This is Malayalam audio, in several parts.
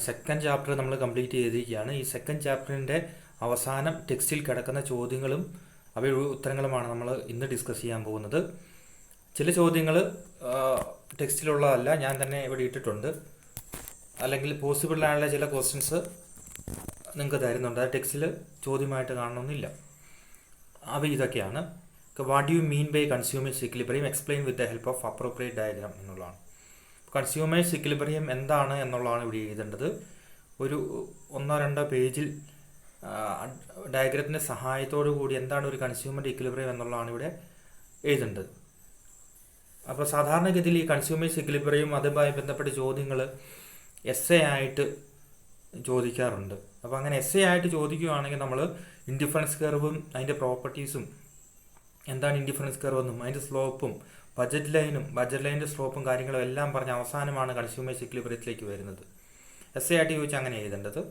സെക്കൻഡ് ചാപ്റ്റർ നമ്മൾ കംപ്ലീറ്റ് ചെയ്തിരിക്കുകയാണ്. ഈ സെക്കൻഡ് ചാപ്റ്ററിൻ്റെ അവസാനം ടെക്സ്റ്റിൽ കിടക്കുന്ന ചോദ്യങ്ങളും അവയുടെ ഉത്തരങ്ങളുമാണ് നമ്മൾ ഇന്ന് ഡിസ്കസ് ചെയ്യാൻ പോകുന്നത്. ചില ചോദ്യങ്ങൾ ടെക്സ്റ്റിലുള്ളതല്ല, ഞാൻ തന്നെ ഇവിടെ ഇട്ടിട്ടുണ്ട്. അല്ലെങ്കിൽ പോസിബിളായുള്ള ചില ക്വസ്റ്റ്യൻസ് നിങ്ങൾക്ക് തരുന്നുണ്ട്, അത് ടെക്സ്റ്റിൽ ചോദ്യമായിട്ട് കാണണമെന്നില്ല. അവ ഇതൊക്കെയാണ്: what do you mean by consumer's equilibrium, explain with the help of appropriate diagram എന്നുള്ളതാണ്. കൺസ്യൂമേഴ്സ് ഇക്വിലിബ്രിയം എന്താണ് എന്നുള്ളതാണ് ഇവിടെ എഴുതേണ്ടത്. ഒരു 1-2 പേജിൽ ഡയഗ്രത്തിൻ്റെ സഹായത്തോടു കൂടി എന്താണ് ഒരു കൺസ്യൂമർ ഇക്വിലിബ്രിയം എന്നുള്ളതാണ് ഇവിടെ എഴുതേണ്ടത്. അപ്പോൾ സാധാരണഗതിയിൽ ഈ കൺസ്യൂമേഴ്സ് ഇക്വിലിബ്രിയം അതുമായി ബന്ധപ്പെട്ട ചോദ്യങ്ങൾ എസ്സേ ആയിട്ട് ചോദിക്കാറുണ്ട്. അപ്പോൾ അങ്ങനെ എസ്സേ ആയിട്ട് ചോദിക്കുകയാണെങ്കിൽ നമ്മൾ ഇൻഡിഫറൻസ് കർവും അതിൻ്റെ പ്രോപ്പർട്ടീസും, എന്താണ് ഇൻഡിഫറൻസ് കർവ് എന്നും അതിൻ്റെ സ്ലോപ്പും ബജറ്റ് ലൈനിൻ്റെ സ്ലോപ്പും കാര്യങ്ങളും എല്ലാം പറഞ്ഞ് അവസാനമാണ് കൺസ്യൂമേഴ്സ് ഇക്വിലിബ്രിയത്തിലേക്ക് വരുന്നത്. എസ്സേ ആയിട്ട് ചോദിച്ചാൽ അങ്ങനെ എഴുതേണ്ടത്.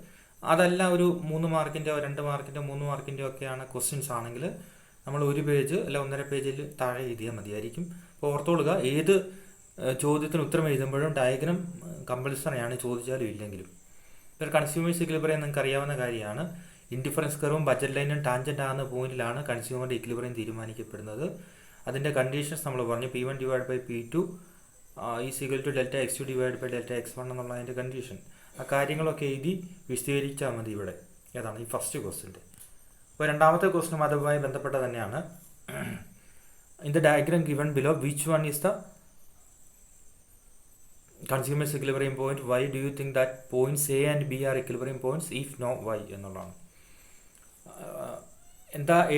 അതല്ല ഒരു 3 മാർക്കിൻ്റെയോ 2 മാർക്കിൻ്റെയോ 3 മാർക്കിൻ്റെയോ ഒക്കെയാണ് ക്വസ്റ്റ്യൻസ് ആണെങ്കിൽ നമ്മൾ 1 പേജ് അല്ല 1.5 പേജിൽ താഴെ എഴുതിയാൽ മതിയായിരിക്കും. അപ്പോൾ ഓർത്തോളുക, ഏത് ചോദ്യത്തിന് ഉത്തരം എഴുതുമ്പോഴും ഡയഗ്രാം കമ്പൽസറിയാണ്, ചോദിച്ചാലും ഇല്ലെങ്കിലും. ഒരു കൺസ്യൂമേഴ്സ് ഇക്വിലിബ്രിയം നിങ്ങൾക്ക് അറിയാവുന്ന കാര്യമാണ്. ഇൻഡിഫറൻസ് കർവും ബജറ്റ് ലൈനും ടാൻജൻ്റ് ആകുന്ന പോയിന്റിലാണ് കൺസ്യൂമറിൻ്റെ ഇക്വിലിബ്രിയം തീരുമാനിക്കപ്പെടുന്നത്. അതിൻ്റെ കണ്ടീഷൻസ് നമ്മൾ പറഞ്ഞു. P1 / P2 = delta x2 / delta x1 എന്നുള്ള അതിൻ്റെ കണ്ടീഷൻ. ആ കാര്യങ്ങളൊക്കെ എഴുതി വിശദീകരിച്ചാൽ മതി. ഇവിടെ ഏതാണ് ഈ ഫസ്റ്റ് ക്വസ്റ്റ്യൻ്റെ. അപ്പോൾ രണ്ടാമത്തെ ക്വസ്റ്റ്യനും അതുമായി ബന്ധപ്പെട്ട തന്നെയാണ്. In the diagram given below which one is the consumer's equilibrium point, why do you think that points A and B are equilibrium points, if no why എന്നുള്ളതാണ്.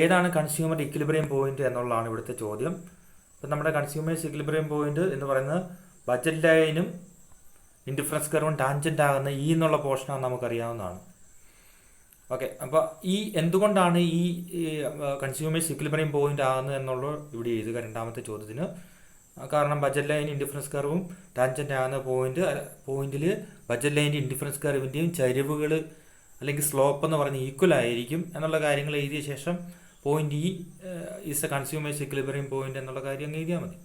ഏതാണ് കൺസ്യൂമർ ഇക്വിലിബ്രിയം പോയിന്റ് എന്നുള്ളതാണ് ഇവിടുത്തെ ചോദ്യം. ഇപ്പം നമ്മുടെ കൺസ്യൂമേഴ്സ് ഇക്വിലിബ്രിയം പോയിന്റ് എന്ന് പറയുന്നത് ബജറ്റ് ലൈനും ഇൻഡിഫറൻസ് കർവും ടാൻജൻ്റ് ആകുന്ന ഈ എന്നുള്ള പോർഷനാണ് നമുക്കറിയാവുന്നതാണ്. ഓക്കെ, അപ്പോൾ എന്തുകൊണ്ടാണ് ഈ കൺസ്യൂമേഴ്സ് ഇക്വിലിബ്രിയം പോയിന്റ് ആകുന്നത് എന്നുള്ളത് ഇവിടെ എഴുതുക രണ്ടാമത്തെ ചോദ്യത്തിന്. കാരണം ബജറ്റ് ലൈൻ ഇൻഡിഫറൻസ് കർവും ടാൻജൻ്റ് ആകുന്ന പോയിന്റിൽ ബജറ്റ് ലൈൻ്റെ ഇൻഡിഫറൻസ് കർവിൻ്റെയും ചരിവുകൾ അല്ലെങ്കിൽ സ്ലോപ്പ് എന്ന് പറഞ്ഞ് ഈക്വൽ ആയിരിക്കും എന്നുള്ള കാര്യങ്ങൾ എഴുതിയ ശേഷം point is A consumers equilibrium point എന്നുള്ള കാര്യം അങ്ങ് എഴുതിയാൽ മതി.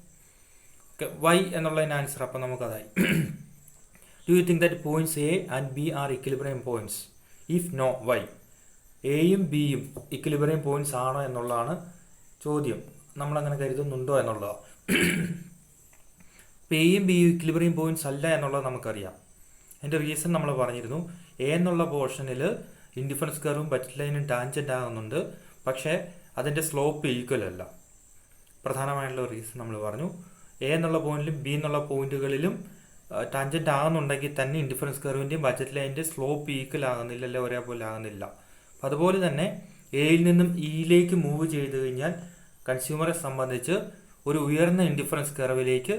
ഓക്കെ, വൈ എന്നുള്ളതിന് ആൻസർ അപ്പം നമുക്കതായി. Do you think that points A and B are equilibrium points, if no why. എയും ബിയും ഇക്വിലിബ്രിയം പോയിന്റ്സ് ആണോ എന്നുള്ളതാണ് ചോദ്യം. നമ്മളങ്ങനെ കരുതുന്നുണ്ടോ എന്നുള്ളതാണ്. ഇപ്പോൾ എയും ബിയും ഇക്വിലിബ്രിയം പോയിന്റ്സ് അല്ല എന്നുള്ളത് നമുക്കറിയാം. അതിൻ്റെ റീസൺ നമ്മൾ പറഞ്ഞിരുന്നു. എ എന്നുള്ള പോർഷനിൽ ഇൻഡിഫറൻസ് കർവും ബജറ്റ് ലൈനും ടാൻജൻ്റ് ആകുന്നുണ്ട്, പക്ഷേ അതിൻ്റെ സ്ലോപ്പ് ഈക്വൽ അല്ല. പ്രധാനമായിട്ടുള്ള റീസൺ നമ്മൾ പറഞ്ഞു. എ എന്നുള്ള പോയിന്റിലും ബി എന്നുള്ള പോയിന്റുകളിലും ടാൻജൻ്റ് ആകുന്നുണ്ടെങ്കിൽ തന്നെ ഇൻഡിഫറൻസ് കർവിൻ്റെയും ബജറ്റ് ലൈൻ്റെ സ്ലോപ്പ് ഈക്വൽ ആകുന്നില്ല, അല്ലെ ഒരേപോലെ ആകുന്നില്ല. അതുപോലെ തന്നെ എയിൽ നിന്നും ഇയിലേക്ക് മൂവ് ചെയ്ത് കഴിഞ്ഞാൽ കൺസ്യൂമറെ സംബന്ധിച്ച് ഒരു ഉയർന്ന ഇൻഡിഫറൻസ് കർവിലേക്ക്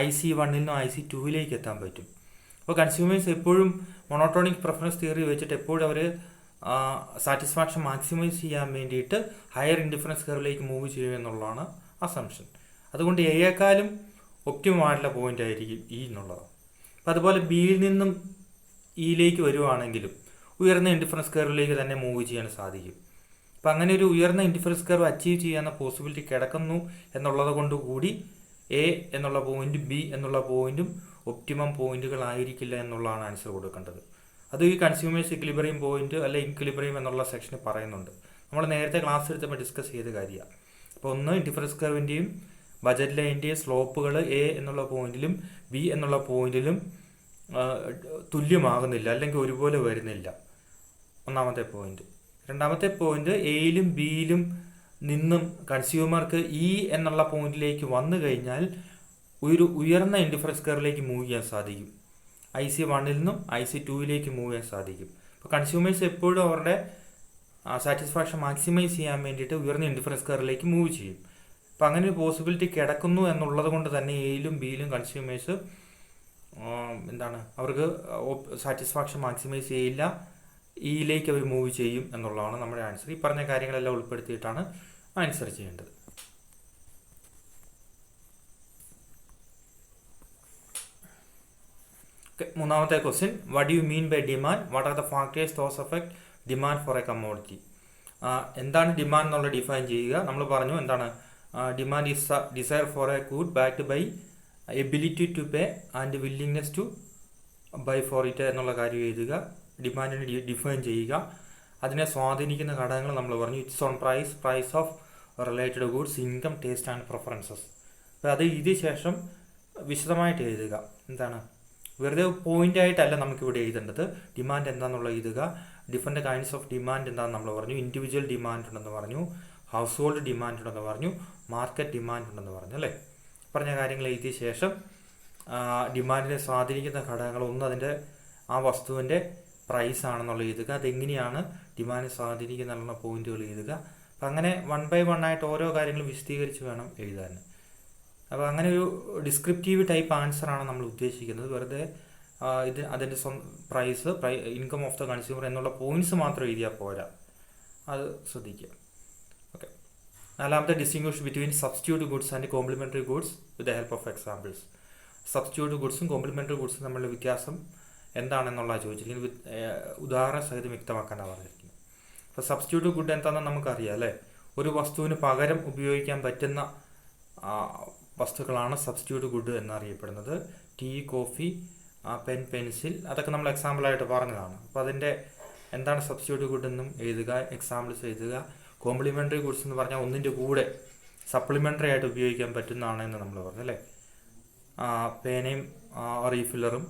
IC1 നിന്നും IC2 എത്താൻ പറ്റും. അപ്പോൾ കൺസ്യൂമേഴ്സ് എപ്പോഴും മൊണോട്ടോണിക് പ്രിഫറൻസ് തിയറി വെച്ചിട്ട് എപ്പോഴും അവർ സാറ്റിസ്ഫാക്ഷൻ മാക്സിമൈസ് ചെയ്യാൻ വേണ്ടിയിട്ട് ഹയർ ഇൻഡിഫറൻസ് കർവിലേക്ക് മൂവ് ചെയ്യും എന്നുള്ളതാണ് അസംഷൻ. അതുകൊണ്ട് എയേക്കാളും ഒപ്റ്റിമമായിട്ടുള്ള പോയിന്റ് ആയിരിക്കും ഇ എന്നുള്ളത്. അപ്പോൾ അതുപോലെ ബിയിൽ നിന്നും ഇയിലേക്ക് വരുവാണെങ്കിലും ഉയർന്ന ഇൻഡിഫറൻസ് കർവിലേക്ക് തന്നെ മൂവ് ചെയ്യാൻ സാധിക്കും. അപ്പം അങ്ങനെ ഒരു ഉയർന്ന ഇൻഡിഫറൻസ് കർവ് അച്ചീവ് ചെയ്യാവുന്ന പോസിബിലിറ്റി കിടക്കുന്നു എന്നുള്ളത് കൊണ്ട് കൂടി എ എന്നുള്ള പോയിന്റ് ബി എന്നുള്ള പോയിന്റും ഒപ്റ്റിമം പോയിന്റുകളായിരിക്കില്ല എന്നുള്ളതാണ് ആൻസർ കൊടുക്കേണ്ടത്. അത് ഈ കൺസ്യൂമേഴ്സ് ഇക്വിലിബ്രിയം പോയിന്റ് അല്ലെ ഇക്വിലിബ്രിയം എന്നുള്ള സെക്ഷനിൽ പറയുന്നുണ്ട്. നമ്മൾ നേരത്തെ ക്ലാസ് എടുത്തപ്പോൾ ഡിസ്കസ് ചെയ്ത കാര്യമാണ്. അപ്പോൾ ഒന്ന് ഇൻഡിഫറൻസ് കർവിൻ്റെയും ബജറ്റ് ലൈൻ്റെയും സ്ലോപ്പുകൾ എ എന്നുള്ള പോയിന്റിലും ബി എന്നുള്ള പോയിന്റിലും തുല്യമാകുന്നില്ല, അല്ലെങ്കിൽ ഒരുപോലെ വരുന്നില്ല. ഒന്നാമത്തെ പോയിന്റ്. രണ്ടാമത്തെ പോയിന്റ്, എയിലും ബിയിലും നിന്നും കൺസ്യൂമർക്ക് ഇ എന്നുള്ള പോയിന്റിലേക്ക് വന്നു കഴിഞ്ഞാൽ ഒരു ഉയർന്ന ഇൻഡിഫറൻസ് കർവിലേക്ക് മൂവ് ചെയ്യാൻ സാധിക്കും. IC1 നിന്നും IC2 മൂവ് ചെയ്യാൻ സാധിക്കും. അപ്പോൾ കൺസ്യൂമേഴ്സ് എപ്പോഴും അവരുടെ സാറ്റിസ്ഫാക്ഷൻ മാക്സിമൈസ് ചെയ്യാൻ വേണ്ടിയിട്ട് ഉയർന്ന ഇൻഡിഫറൻസ് കർവിലേക്ക് മൂവ് ചെയ്യും. അപ്പോൾ അങ്ങനെ ഒരു പോസിബിലിറ്റി കിടക്കുന്നു എന്നുള്ളത് കൊണ്ട് തന്നെ എയിലും ബിയിലും കൺസ്യൂമേഴ്സ് അവർക്ക് സാറ്റിസ്ഫാക്ഷൻ മാക്സിമൈസ് ചെയ്യില്ല, ഇയിലേക്ക് അവർ മൂവ് ചെയ്യും എന്നുള്ളതാണ് നമ്മുടെ ആൻസർ. ഈ പറഞ്ഞ കാര്യങ്ങളെല്ലാം ഉൾപ്പെടുത്തിയിട്ടാണ് ആൻസർ ചെയ്യേണ്ടത്. മൂന്നാമത്തെ question, what do you mean by demand, what are the factors those affect demand for a commodity. എന്താണ് ഡിമാൻഡ് എന്നുള്ളത് ഡിഫൈൻ ചെയ്യുക. നമ്മൾ പറഞ്ഞു എന്താണ് demand is desire for a good backed by ability to pay and willingness to buy for it എന്നുള്ള കാര്യം എഴുതുക, ഡിമാൻഡിനെ ഡിഫൈൻ ചെയ്യുക. അതിനെ സ്വാധീനിക്കുന്ന ഘടകങ്ങൾ നമ്മൾ പറഞ്ഞു. Its own price, price of related goods, income, taste and preferences. അപ്പോൾ അത് എഴുതിയ ശേഷം വിശദമായിട്ട് എഴുതുക. എന്താണ്, വെറുതെ പോയിന്റ് ആയിട്ടല്ല നമുക്കിവിടെ എഴുതേണ്ടത്. ഡിമാൻഡ് എന്താണെന്നുള്ള എഴുതുക. ഡിഫറെൻറ്റ് കൈൻഡ്സ് ഓഫ് ഡിമാൻഡ് എന്താണെന്ന് നമ്മൾ പറഞ്ഞു. ഇൻഡിവിജ്വൽ ഡിമാൻഡ് ഉണ്ടെന്ന് പറഞ്ഞു, ഹൗസ് ഹോൾഡ് ഡിമാൻഡ് ഉണ്ടെന്ന് പറഞ്ഞു, മാർക്കറ്റ് ഡിമാൻഡ് ഉണ്ടെന്ന് പറഞ്ഞു അല്ലേ. പറഞ്ഞ കാര്യങ്ങൾ എഴുതിയ ശേഷം ഡിമാൻഡിനെ സ്വാധീനിക്കുന്ന ഘടകങ്ങൾ, ഒന്ന് അതിൻ്റെ ആ വസ്തുവിൻ്റെ പ്രൈസ് ആണെന്നുള്ള എഴുതുക. അതെങ്ങനെയാണ് ഡിമാൻഡിനെ സ്വാധീനിക്കുന്ന പോയിന്റുകൾ എഴുതുക. അപ്പം അങ്ങനെ 1 by 1 ആയിട്ട് ഓരോ കാര്യങ്ങളും വിശദീകരിച്ച് വേണം എഴുതാൻ. അപ്പോൾ അങ്ങനെ ഒരു ഡിസ്ക്രിപ്റ്റീവ് ടൈപ്പ് ആൻസറാണ് നമ്മൾ ഉദ്ദേശിക്കുന്നത്. വെറുതെ അതിൻ്റെ price, income of the consumer എന്നുള്ള പോയിന്റ്സ് മാത്രം എഴുതിയാൽ പോരാ, അത് ശ്രദ്ധിക്കുക. ഓക്കെ. നാലാമത്തെ, distinguish between substitute goods and complementary goods with the help of examples. Substitute ഗുഡ്സും കോംപ്ലിമെൻ്ററി ഗുഡ്സും തമ്മിലുള്ള വ്യത്യാസം എന്താണെന്നുള്ള ചോദിച്ചിരിക്കുന്നത്. ഉദാഹരണ സഹിതം വ്യക്തമാക്കാനാണ് പറഞ്ഞിരിക്കുന്നത്. അപ്പോൾ സബ്സ്റ്റിറ്റ്യൂട്ട് ഗുഡ് എന്താണെന്ന് നമുക്കറിയാം അല്ലേ. ഒരു വസ്തുവിന് പകരം ഉപയോഗിക്കാൻ പറ്റുന്ന വസ്തുക്കളാണ് സബ്സ്റ്റിറ്റ്യൂട്ട് ഗുഡ് എന്നറിയപ്പെടുന്നത്. ടീ, കോഫി, പെൻ, പെൻസിൽ, അതൊക്കെ നമ്മൾ എക്സാമ്പിളായിട്ട് പറഞ്ഞതാണ്. അപ്പോൾ അതിൻ്റെ എന്താണ് സബ്സ്റ്റിറ്റ്യൂട്ട് ഗുഡ് എന്നും എഴുതുക, എക്സാമ്പിൾസ് എഴുതുക. കോംപ്ലിമെൻ്ററി ഗുഡ്സ് എന്ന് പറഞ്ഞാൽ ഒന്നിൻ്റെ കൂടെ സപ്ലിമെൻ്ററി ആയിട്ട് ഉപയോഗിക്കാൻ പറ്റുന്നതാണ് എന്ന് നമ്മൾ പറഞ്ഞു അല്ലേ. പേനയും റീഫില്ലറും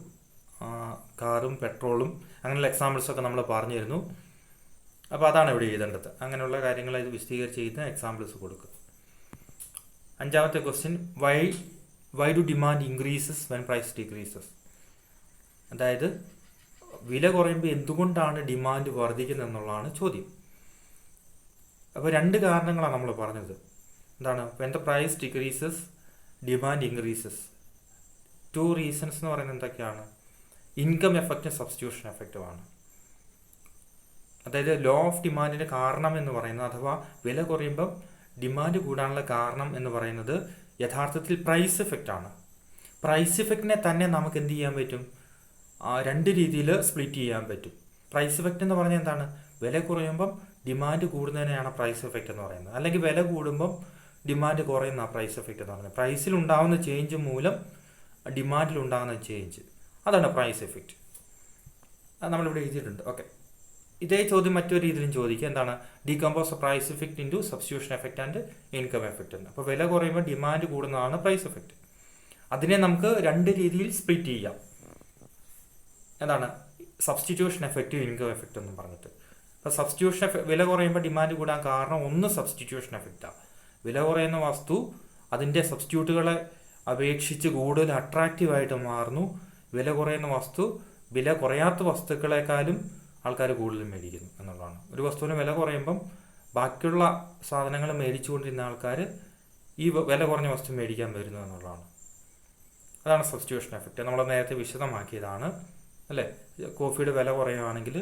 കാറും പെട്രോളും അങ്ങനെയുള്ള എക്സാമ്പിൾസൊക്കെ നമ്മൾ പറഞ്ഞിരുന്നു. അപ്പോൾ അതാണ് ഇവിടെ എഴുതേണ്ടത്. അങ്ങനെയുള്ള കാര്യങ്ങൾ ഇത് വിശദീകരിച്ച് എഴുതുന്ന എക്സാമ്പിൾസ് കൊടുക്കുക. അഞ്ചാമത്തെ question, why do demand increases when price decreases. അതായത് വില കുറയുമ്പോൾ എന്തുകൊണ്ടാണ് ഡിമാൻഡ് വർദ്ധിക്കുന്നത് എന്നുള്ളതാണ് ചോദ്യം. അപ്പോൾ 2 കാരണങ്ങളാണ് നമ്മൾ പറഞ്ഞത്. എന്താണ്, when the price decreases demand increases. 2 reasons എന്ന് പറയുന്നത് എന്തൊക്കെയാണ്? ഇൻകം എഫക്റ്റും സബ്സ്റ്റിറ്റ്യൂഷൻ എഫക്റ്റുമാണ്. അതായത് ലോ ഓഫ് ഡിമാൻഡിൻ്റെ കാരണം എന്ന് പറയുന്നത്, അഥവാ വില കുറയുമ്പം ഡിമാൻഡ് കൂടാനുള്ള കാരണം എന്ന് പറയുന്നത് യഥാർത്ഥത്തിൽ പ്രൈസ് എഫക്റ്റാണ്. പ്രൈസ് എഫക്റ്റിനെ തന്നെ നമുക്ക് എന്ത് ചെയ്യാൻ പറ്റും? 2 രീതിയിൽ സ്പ്ലിറ്റ് ചെയ്യാൻ പറ്റും. പ്രൈസ് എഫക്റ്റ് എന്ന് പറഞ്ഞാൽ എന്താണ്? വില കുറയുമ്പം ഡിമാൻഡ് കൂടുന്നതിനെയാണ് പ്രൈസ് എഫക്റ്റ് എന്ന് പറയുന്നത്. അല്ലെങ്കിൽ വില കൂടുമ്പം ഡിമാൻഡ് കുറയുന്ന പ്രൈസ് എഫക്റ്റ് എന്ന് പറയുന്നത്. പ്രൈസിൽ ഉണ്ടാകുന്ന ചേഞ്ച് മൂലം ഡിമാൻഡിൽ ഉണ്ടാകുന്ന ചേഞ്ച്, അതാണ് പ്രൈസ് എഫക്റ്റ്. അത് നമ്മളിവിടെ എഴുതിയിട്ടുണ്ട്. ഓക്കെ. ഇതേ ചോദ്യം മറ്റൊരു രീതിയിലും ചോദിക്കുക. എന്താണ്? Decompose price effect into substitution effect and income effect എന്ന്. അപ്പോൾ വില കുറയുമ്പോൾ ഡിമാൻഡ് കൂടുന്നതാണ് പ്രൈസ് എഫക്റ്റ്. അതിനെ നമുക്ക് 2 രീതിയിൽ സ്പ്ലിറ്റ് ചെയ്യാം. എന്താണ്? സബ്സ്റ്റിറ്റ്യൂഷൻ എഫക്റ്റ്, ഇൻകം എഫക്റ്റ് എന്നും പറഞ്ഞിട്ട്. അപ്പോൾ സബ്സ്റ്റിറ്റ്യൂഷൻ വില കുറയുമ്പോൾ ഡിമാൻഡ് കൂടാൻ കാരണം ഒന്ന് സബ്സ്റ്റിറ്റ്യൂഷൻ എഫക്റ്റാണ്. വില കുറയുന്ന വസ്തു അതിൻ്റെ സബ്സ്റ്റിറ്റ്യൂട്ടുകളെ അപേക്ഷിച്ച് കൂടുതൽ അട്രാക്റ്റീവായിട്ട് മാറുന്നു. വില കുറയുന്ന വസ്തു വില കുറയാത്ത വസ്തുക്കളെക്കാളും ആൾക്കാർ കൂടുതൽ മേടിക്കുന്നു എന്നുള്ളതാണ്. ഒരു വസ്തുവിന് വില കുറയുമ്പം ബാക്കിയുള്ള സാധനങ്ങൾ മേടിച്ചുകൊണ്ടിരുന്ന ആൾക്കാർ ഈ വില കുറഞ്ഞ വസ്തു മേടിക്കാൻ വരുന്നു എന്നുള്ളതാണ്. അതാണ് സബ്സ്റ്റിറ്റ്യൂഷൻ എഫക്റ്റ്. നമ്മൾ നേരത്തെ വിശദമാക്കിയതാണ് അല്ലേ. കോഫിയുടെ വില കുറയുകയാണെങ്കിൽ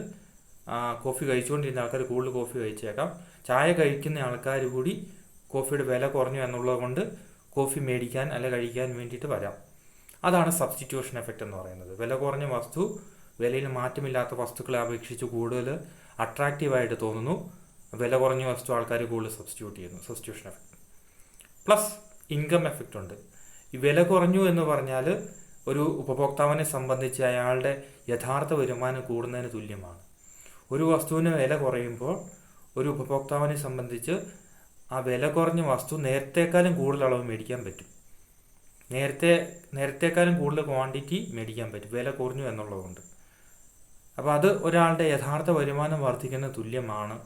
കോഫി കഴിച്ചുകൊണ്ടിരുന്ന ആൾക്കാർ കൂടുതൽ കോഫി കഴിച്ചേക്കാം. ചായ കഴിക്കുന്ന ആൾക്കാർ കൂടി കോഫിയുടെ വില കുറഞ്ഞു എന്നുള്ളത് കൊണ്ട് കോഫി മേടിക്കാൻ അല്ല കഴിക്കാൻ വേണ്ടിയിട്ട് വരാം. അതാണ് സബ്സ്റ്റിറ്റ്യൂഷൻ എഫക്റ്റ് എന്ന് പറയുന്നത്. വില കുറഞ്ഞ വസ്തു വിലയിൽ മാറ്റമില്ലാത്ത വസ്തുക്കളെ അപേക്ഷിച്ച് കൂടുതൽ അട്രാക്റ്റീവായിട്ട് തോന്നുന്നു. വില കുറഞ്ഞ വസ്തു ആൾക്കാർ കൂടുതൽ സബ്സ്റ്റിറ്റ്യൂട്ട് ചെയ്യുന്നു. Substitution effect. Plus income effect ഉണ്ട്. ഈ വില കുറഞ്ഞു എന്ന് പറഞ്ഞാൽ ഒരു ഉപഭോക്താവിനെ സംബന്ധിച്ച് അയാളുടെ യഥാർത്ഥ വരുമാനം കൂടുന്നതിന് തുല്യമാണ്. ഒരു വസ്തുവിന് വില കുറയുമ്പോൾ ഒരു ഉപഭോക്താവിനെ സംബന്ധിച്ച് ആ വില കുറഞ്ഞ വസ്തു നേരത്തേക്കാളും കൂടുതൽ അളവ് മേടിക്കാൻ പറ്റും. നേരത്തേക്കാളും കൂടുതൽ ക്വാണ്ടിറ്റി മേടിക്കാൻ പറ്റും വില കുറഞ്ഞു എന്നുള്ളതുകൊണ്ട്. അപ്പോൾ അത് ഒരാളുടെ യഥാർത്ഥ വരുമാനം വർദ്ധിക്കുന്ന തുല്യമാണ്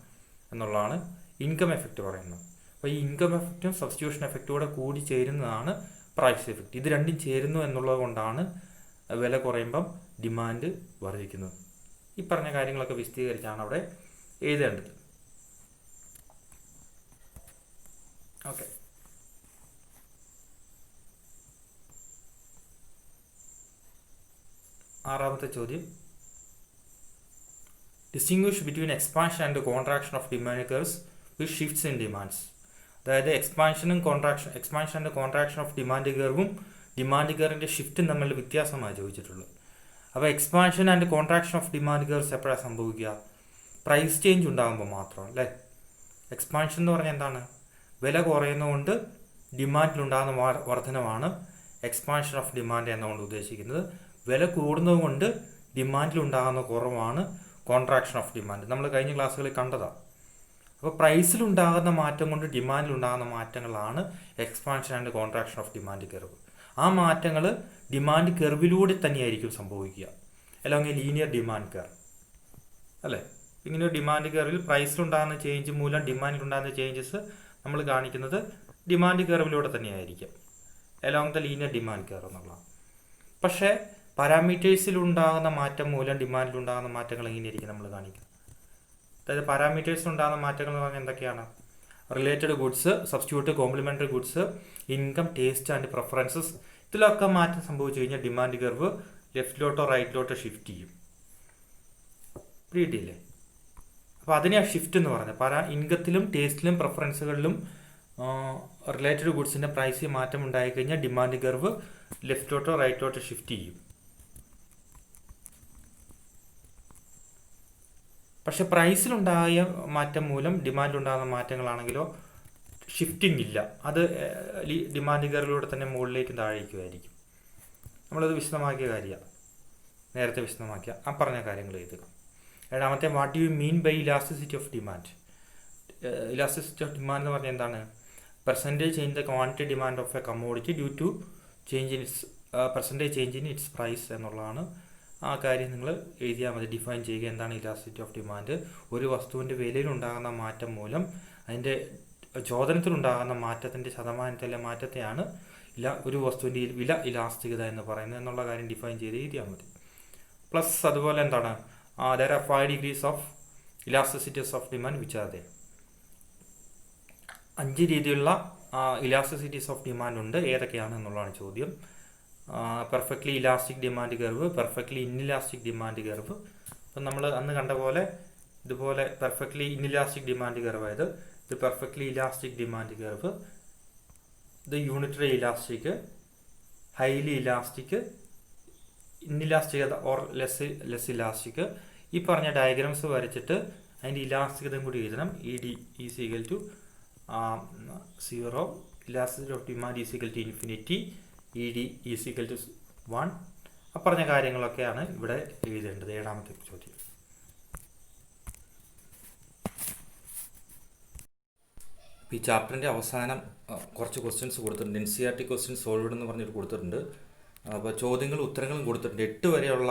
എന്നുള്ളതാണ് ഇൻകം എഫക്റ്റ് പറയുന്നത്. അപ്പോൾ ഈ ഇൻകം എഫക്റ്റും സബ്സ്റ്റിറ്റ്യൂഷൻ എഫക്റ്റൂടെ കൂടി ചേരുന്നതാണ് പ്രൈസ് എഫക്റ്റ്. ഇത് രണ്ടും ചേരുന്നു എന്നുള്ളത് കൊണ്ടാണ് വില കുറയുമ്പം ഡിമാൻഡ് വർദ്ധിക്കുന്നത്. ഈ പറഞ്ഞ കാര്യങ്ങളൊക്കെ വിശദീകരിച്ചാണ് അവിടെ എഴുതേണ്ടത്. ഓക്കെ. ആറാമത്തെ ചോദ്യം, distinguish between expansion and contraction of demand curves with shifts in demands. അതായത് expansion and contraction of demand കർവും ഡിമാൻഡ് കർവിൻ്റെ ഷിഫ്റ്റും തമ്മിലുള്ള വ്യത്യാസമാണ് ചോദിച്ചിട്ടുള്ളത്. അപ്പോൾ expansion and contraction of demand curves എപ്പോഴാണ് സംഭവിക്കുക? പ്രൈസ് ചേഞ്ച് ഉണ്ടാകുമ്പോൾ മാത്രം അല്ലേ. എക്സ്പാൻഷൻ എന്ന് പറഞ്ഞാൽ എന്താണ്? വില കുറയുന്നതുകൊണ്ട് ഡിമാൻഡിലുണ്ടാകുന്ന വർധനമാണ് എക്സ്പാൻഷൻ ഓഫ് ഡിമാൻഡ് എന്നുകൊണ്ട് ഉദ്ദേശിക്കുന്നത്. വില കൂടുന്നത് കൊണ്ട് ഡിമാൻഡിലുണ്ടാകുന്ന കുറവാണ് കോൺട്രാക്ഷൻ ഓഫ് ഡിമാൻഡ്. നമ്മൾ കഴിഞ്ഞ ക്ലാസ്സുകളിൽ കണ്ടതാണ്. അപ്പോൾ പ്രൈസിലുണ്ടാകുന്ന മാറ്റം കൊണ്ട് ഡിമാൻഡിലുണ്ടാകുന്ന മാറ്റങ്ങളാണ് expansion and contraction of demand curve. ആ മാറ്റങ്ങൾ ഡിമാൻഡ് കർവിലൂടെ തന്നെയായിരിക്കും സംഭവിക്കുക, അല്ലെങ്കിൽ ലീനിയർ ഡിമാൻഡ് കർവ് അല്ലേ. ഇങ്ങനെ ഒരു ഡിമാൻഡ് കർവിൽ പ്രൈസിലുണ്ടാകുന്ന ചേഞ്ച് മൂലം ഡിമാൻഡിലുണ്ടാകുന്ന ചേഞ്ചസ് നമ്മൾ കാണിക്കുന്നത് ഡിമാൻഡ് കർവിലൂടെ തന്നെയായിരിക്കും, along the linear demand curve എന്നുള്ളതാണ്. പക്ഷേ പാരാമീറ്റേഴ്സിലുണ്ടാകുന്ന മാറ്റം മൂലം ഡിമാൻഡിലുണ്ടാകുന്ന മാറ്റങ്ങൾ എങ്ങനെയായിരിക്കും നമ്മൾ കാണിക്കുന്നത്? അതായത് പാരാമീറ്റേഴ്സിലുണ്ടാകുന്ന മാറ്റങ്ങൾ എന്ന് പറഞ്ഞാൽ എന്തൊക്കെയാണ്? Related goods, substitute, complementary goods, income, taste and preferences. ഇതിലൊക്കെ മാറ്റം സംഭവിച്ചു കഴിഞ്ഞാൽ ഡിമാൻഡ് കർവ് ലെഫ്റ്റിലോട്ടോ റൈറ്റിലോട്ടോ ഷിഫ്റ്റ് ചെയ്യും. കിട്ടിയില്ലേ? അപ്പോൾ അതിനെയാണ് ഷിഫ്റ്റ് എന്ന് പറയുന്നത്. ഇൻകത്തിലും ടേസ്റ്റിലും പ്രിഫറൻസുകളിലും റിലേറ്റഡ് ഗുഡ്സിൻ്റെ പ്രൈസിൽ മാറ്റം ഉണ്ടായിക്കഴിഞ്ഞാൽ ഡിമാൻഡ് കർവ് ലെഫ്റ്റിലോട്ടോ റൈറ്റിലോട്ടോ ഷിഫ്റ്റ് ചെയ്യും. പക്ഷെ പ്രൈസിലുണ്ടായ മാറ്റം മൂലം ഡിമാൻഡിലുണ്ടാകുന്ന മാറ്റങ്ങളാണെങ്കിലോ ഷിഫ്റ്റിംഗ് ഇല്ല, അത് ഡിമാൻഡ് കർവിലൂടെ തന്നെ മുകളിലേക്കും താഴേക്കുമായിരിക്കും. നമ്മളത് വിശദമാക്കിയ കാര്യമാണ്, നേരത്തെ വിശദമാക്കിയ ആ പറഞ്ഞ കാര്യങ്ങൾ എഴുതുക. രണ്ടാമത്തെ, what you mean by elasticity of demand. Elasticity of demand എന്ന് പറഞ്ഞാൽ എന്താണ്? Percentage in the quantity demand of a commodity due to change in its percentage change in its price എന്നുള്ളതാണ്. ആ കാര്യം നിങ്ങൾ എഴുതിയാൽ മതി, ഡിഫൈൻ ചെയ്യുക എന്താണ് ഇലാസ്റ്റിസിറ്റി ഓഫ് ഡിമാൻഡ്. ഒരു വസ്തുവിൻ്റെ വിലയിലുണ്ടാകുന്ന മാറ്റം മൂലം അതിൻ്റെ ചോദനത്തിലുണ്ടാകുന്ന മാറ്റത്തിൻ്റെ ശതമാനത്തിലെ മാറ്റത്തെയാണ് ഒരു വസ്തുവിൻ്റെ വില ഇലാസ്തികത എന്ന് പറയുന്നത് എന്നുള്ള കാര്യം ഡിഫൈൻ ചെയ്ത് എഴുതിയാൽ മതി. പ്ലസ് അതുപോലെ എന്താണ്, there are 5 degrees of elasticities of demand which are there. 5 രീതിയിലുള്ള ഇലാസ്റ്റിസിറ്റീസ് ഓഫ് ഡിമാൻഡ് ഉണ്ട്, ഏതൊക്കെയാണ് എന്നുള്ളതാണ് ചോദ്യം. Perfectly elastic demand curve, perfectly inelastic demand curve. അപ്പം നമ്മൾ അന്ന് കണ്ട പോലെ ഇതുപോലെ പെർഫെക്റ്റ്ലി ഇൻഇലാസ്റ്റിക് ഡിമാൻഡ് കർവ് ആയത്, ഇത് പെർഫെക്റ്റ്ലി ഇലാസ്റ്റിക് ഡിമാൻഡ് കർവ്, ഇത് യൂണിറ്ററി ഇലാസ്റ്റിക്, ഹൈലി ഇലാസ്റ്റിക്, ഇൻഇലാസ്റ്റികത ഓർ ലെസ് ഇലാസ്റ്റിക്. ഈ പറഞ്ഞ ഡയഗ്രാംസ് വരച്ചിട്ട് അതിൻ്റെ ഇലാസ്റ്റികതയും കൂടി എഴുതണം. E D is equal to 0, elasticity of demand is equal to infinity, E D is equal to 1. ആ പറഞ്ഞ കാര്യങ്ങളൊക്കെയാണ് ഇവിടെ എഴുതേണ്ടത്. 7ാമത്തെ ചോദ്യം. ഈ ചാപ്റ്ററിൻ്റെ അവസാനം കുറച്ച് ക്വസ്റ്റ്യൻസ് കൊടുത്തിട്ടുണ്ട്. NCERT ക്വസ്റ്റ്യൻ സോൾവ്ഡ് എന്ന് പറഞ്ഞിട്ട് കൊടുത്തിട്ടുണ്ട്. അപ്പോൾ ചോദ്യങ്ങളും ഉത്തരങ്ങളും കൊടുത്തിട്ടുണ്ട്. 8 വരെയുള്ള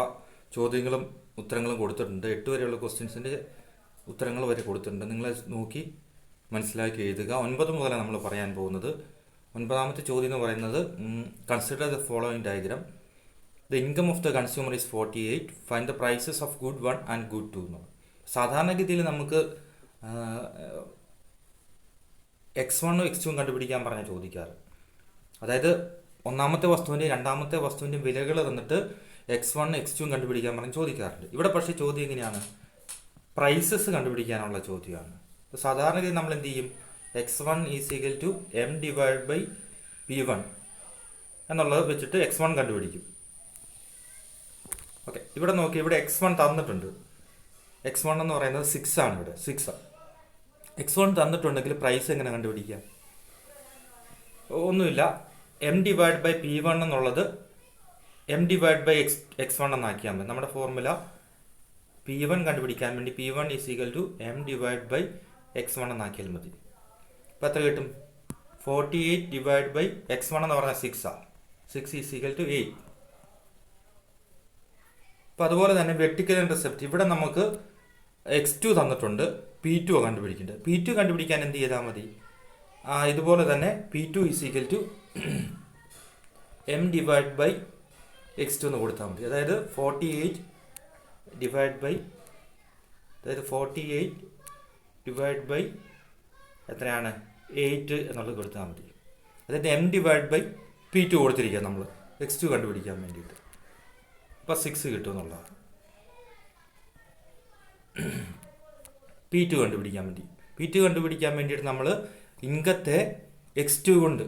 ചോദ്യങ്ങളും ഉത്തരങ്ങളും കൊടുത്തിട്ടുണ്ട്. 8 വരെയുള്ള ക്വസ്റ്റ്യൻസിൻ്റെ ഉത്തരങ്ങൾ വരെ കൊടുത്തിട്ടുണ്ട്. നിങ്ങൾ നോക്കി മനസ്സിലാക്കി എഴുതുക. 9 മുതലാണ് നമ്മൾ പറയാൻ പോകുന്നത്. 9ാമത്തെ ചോദ്യം എന്ന് പറയുന്നത്, consider the following diagram. The income of the consumer is 48. Find the prices of good 1 and good 2 എന്ന്. സാധാരണഗതിയിൽ നമുക്ക് X1 X2 കണ്ടുപിടിക്കാൻ പറഞ്ഞാൽ ചോദിക്കാറ്. അതായത് ഒന്നാമത്തെ വസ്തുവിൻ്റെയും രണ്ടാമത്തെ വസ്തുവിൻ്റെയും വിലകൾ തന്നിട്ട് X1 X2 കണ്ടുപിടിക്കാൻ പറഞ്ഞ് ചോദിക്കാറുണ്ട്. ഇവിടെ പക്ഷേ ചോദ്യം എങ്ങനെയാണ്? പ്രൈസസ് കണ്ടുപിടിക്കാനുള്ള ചോദ്യമാണ്. സാധാരണഗതി നമ്മൾ എന്ത് ചെയ്യും? X1 is equal to M divide by P1 എന്നുള്ളത് വെച്ചിട്ട് X1 കണ്ടുപിടിക്കും. ഓക്കെ, ഇവിടെ നോക്കി, ഇവിടെ X1 തന്നിട്ടുണ്ട്. X1 എന്ന് പറയുന്നത് 6 ആണ്. ഇവിടെ 6. X1 തന്നിട്ടുണ്ടെങ്കിൽ പ്രൈസ് എങ്ങനെ കണ്ടുപിടിക്കാം? ഒന്നുമില്ല, M ഡിവൈഡ് ബൈ P1 എന്നുള്ളത് M ഡിവൈഡ് ബൈ X1 എന്നാക്കിയാൽ മതി. നമ്മുടെ ഫോർമുല P1 കണ്ടുപിടിക്കാൻ വേണ്ടി P1 is equal to M divide by X1 എന്നാക്കിയാൽ മതി. അപ്പോൾ എത്ര കിട്ടും? 48 ഡിവൈഡ് ബൈ X1 എന്ന് പറഞ്ഞാൽ 6 6 ഈസ് ഈക്വൽ ടു 8. അപ്പോൾ അതുപോലെ തന്നെ വെർട്ടിക്കൽ ഇന്റർസെപ്റ്റ്, ഇവിടെ നമുക്ക് X2 തന്നിട്ടുണ്ട്, P2 കണ്ടുപിടിക്കേണ്ടത്. P2 കണ്ടുപിടിക്കാൻ എന്ത് ചെയ്താൽ മതി? ഇതുപോലെ തന്നെ P2 is equal to M divide by X2 എന്ന് കൊടുത്താൽ മതി. അതായത് 48 ഡിവൈഡ് ബൈ എത്രയാണ്? 8 എന്നുള്ളത് കൊടുത്താൽ മതി. അതായത് M ഡിവൈഡ് ബൈ P2 കൊടുത്തിരിക്കുക നമ്മൾ X2 കണ്ടുപിടിക്കാൻ വേണ്ടിയിട്ട്. അപ്പോൾ 6 കിട്ടും എന്നുള്ളതാണ്. P2 കണ്ടുപിടിക്കാൻ വേണ്ടി വേണ്ടിയിട്ട് നമ്മൾ ഇൻകത്തെ X2 കൊണ്ട്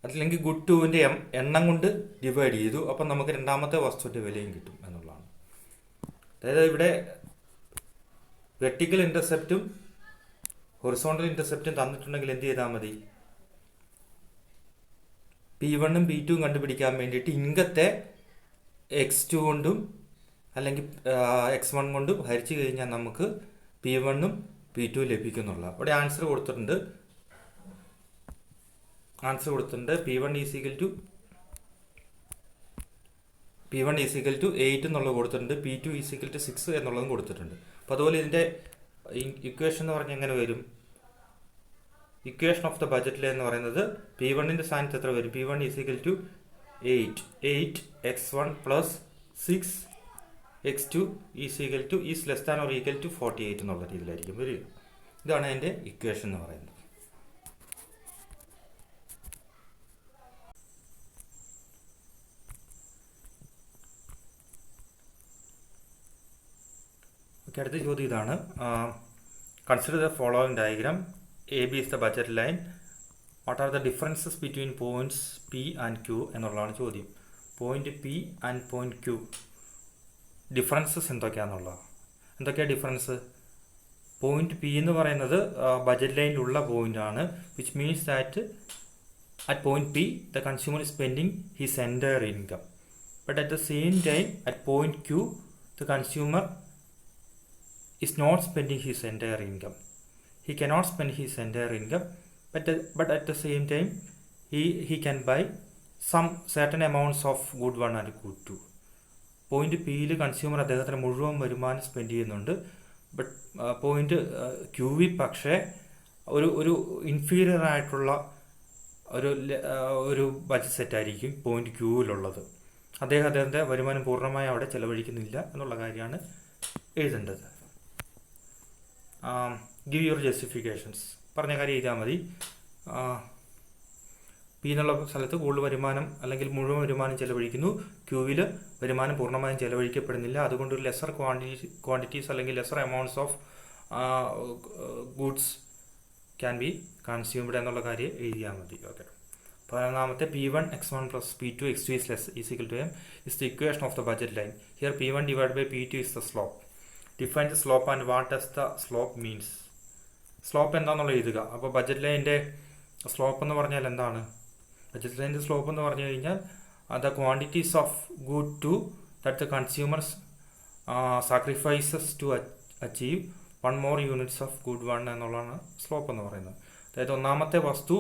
അല്ലെങ്കിൽ ഗുഡ് 2ൻ്റെ എണ്ണം കൊണ്ട് ഡിവൈഡ് ചെയ്തു. അപ്പം നമുക്ക് രണ്ടാമത്തെ വസ്തുവിൻ്റെ വിലയും കിട്ടും എന്നുള്ളതാണ്. അതായത് ഇവിടെ വെർട്ടിക്കൽ ഇൻ്റർസെപ്റ്റും ഹൊറിസോണ്ടൽ ഇൻ്റർസെപ്റ്റും തന്നിട്ടുണ്ടെങ്കിൽ എന്ത് ചെയ്താൽ മതി? P1 ഉം P2 കണ്ടുപിടിക്കാൻ വേണ്ടിയിട്ട് ഇൻകത്തെ x2 കൊണ്ടും അല്ലെങ്കിൽ x1 കൊണ്ടും ഹരിച്ചു കഴിഞ്ഞാൽ നമുക്ക് P1ഉം P2 ലഭിക്കുന്നുള്ള. ഇവിടെ ആൻസർ കൊടുത്തിട്ടുണ്ട്. P1 ഈസ് ഈക്വൽ ടു 8 എന്നുള്ളത് കൊടുത്തിട്ടുണ്ട്. P2 ഈസ് ഈക്വൽ ടു 6 എന്നുള്ളതും കൊടുത്തിട്ടുണ്ട്. അപ്പോൾ അതുപോലെ ഇതിൻ്റെ ഇക്വേഷൻ എന്ന് പറഞ്ഞാൽ എങ്ങനെ വരും? Equation of the budget line എന്ന് പറയുന്നത് P1ൻ്റെ സ്ഥാനത്ത് എത്ര വരും? P1 is equal to 8x1 plus 6x2 is less than or equal to 48 എന്നുള്ള രീതിയിലായിരിക്കും വരിക. ഇതാണ് അതിൻ്റെ ഇക്വേഷൻ എന്ന് പറയുന്നത്. ഓക്കെ, അടുത്ത ചോദ്യം ഇതാണ്. Consider the following diagram. AB is the budget line. What are the differences between points P and Q എന്നുള്ളതാണ് ചോദ്യം. Point P and point Q differences എന്തൊക്കെയാണ് ഡിഫറൻസ്? പോയിന്റ് P എന്ന് പറയുന്നത് ബജറ്റ് ലൈനിലുള്ള പോയിൻ്റാണ്. Which means that at point P the consumer is spending his entire income. But at the same time at point Q the consumer is not spending his entire income. He cannot spend his entire income, but at the same time he can buy some certain amounts of good 1 and good 2. Point പിയിൽ കൺസ്യൂമർ അദ്ദേഹത്തിന് മുഴുവൻ വരുമാനം സ്പെൻഡ് ചെയ്യുന്നുണ്ട്. ബട്ട് പോയിന്റ് ക്യൂവിൽ പക്ഷേ ഒരു ഇൻഫീരിയർ ആയിട്ടുള്ള ഒരു ബജറ്റ് സെറ്റ് ആയിരിക്കും പോയിന്റ് ക്യൂവിലുള്ളത്. അദ്ദേഹത്തിൻ്റെ വരുമാനം പൂർണ്ണമായി അവിടെ ചെലവഴിക്കുന്നില്ല എന്നുള്ള കാര്യമാണ് എഴുതേണ്ടത്. ഗിവ് യുവർ ജസ്റ്റിഫിക്കേഷൻസ് പറഞ്ഞ കാര്യം എഴുതിയാൽ മതി. പി എന്നുള്ള സ്ഥലത്ത് കൂടുതൽ വരുമാനം അല്ലെങ്കിൽ മുഴുവൻ വരുമാനം ചെലവഴിക്കുന്നു. ക്യൂവിൽ വരുമാനം പൂർണ്ണമായും ചെലവഴിക്കപ്പെടുന്നില്ല. അതുകൊണ്ട് ഒരു ലെസർ ക്വാണ്ടിറ്റീസ് അല്ലെങ്കിൽ lesser amounts of goods can be consumed എന്നുള്ള കാര്യം എഴുതിയാൽ മതി. ഓക്കെ, പതിനൊന്നാമത്തെ P1 x1 plus P2 x2 is equal to m is the equation of the budget line. Here P1 divided by P2 is the slope. Define the slope and what does the slope means. Slope എന്താണെന്നുള്ള എഴുതുക. അപ്പോൾ ബജറ്റ് ലൈൻ്റെ സ്ലോപ്പ് എന്ന് പറഞ്ഞാൽ എന്താണ്? ബജറ്റ് ലൈൻ്റെ സ്ലോപ്പ് എന്ന് പറഞ്ഞു കഴിഞ്ഞാൽ the quantities of good two that the consumers sacrifices to achieve 1 more units of good 1 എന്നുള്ളതാണ് സ്ലോപ്പ് എന്ന് പറയുന്നത്. അതായത് ഒന്നാമത്തെ വസ്തു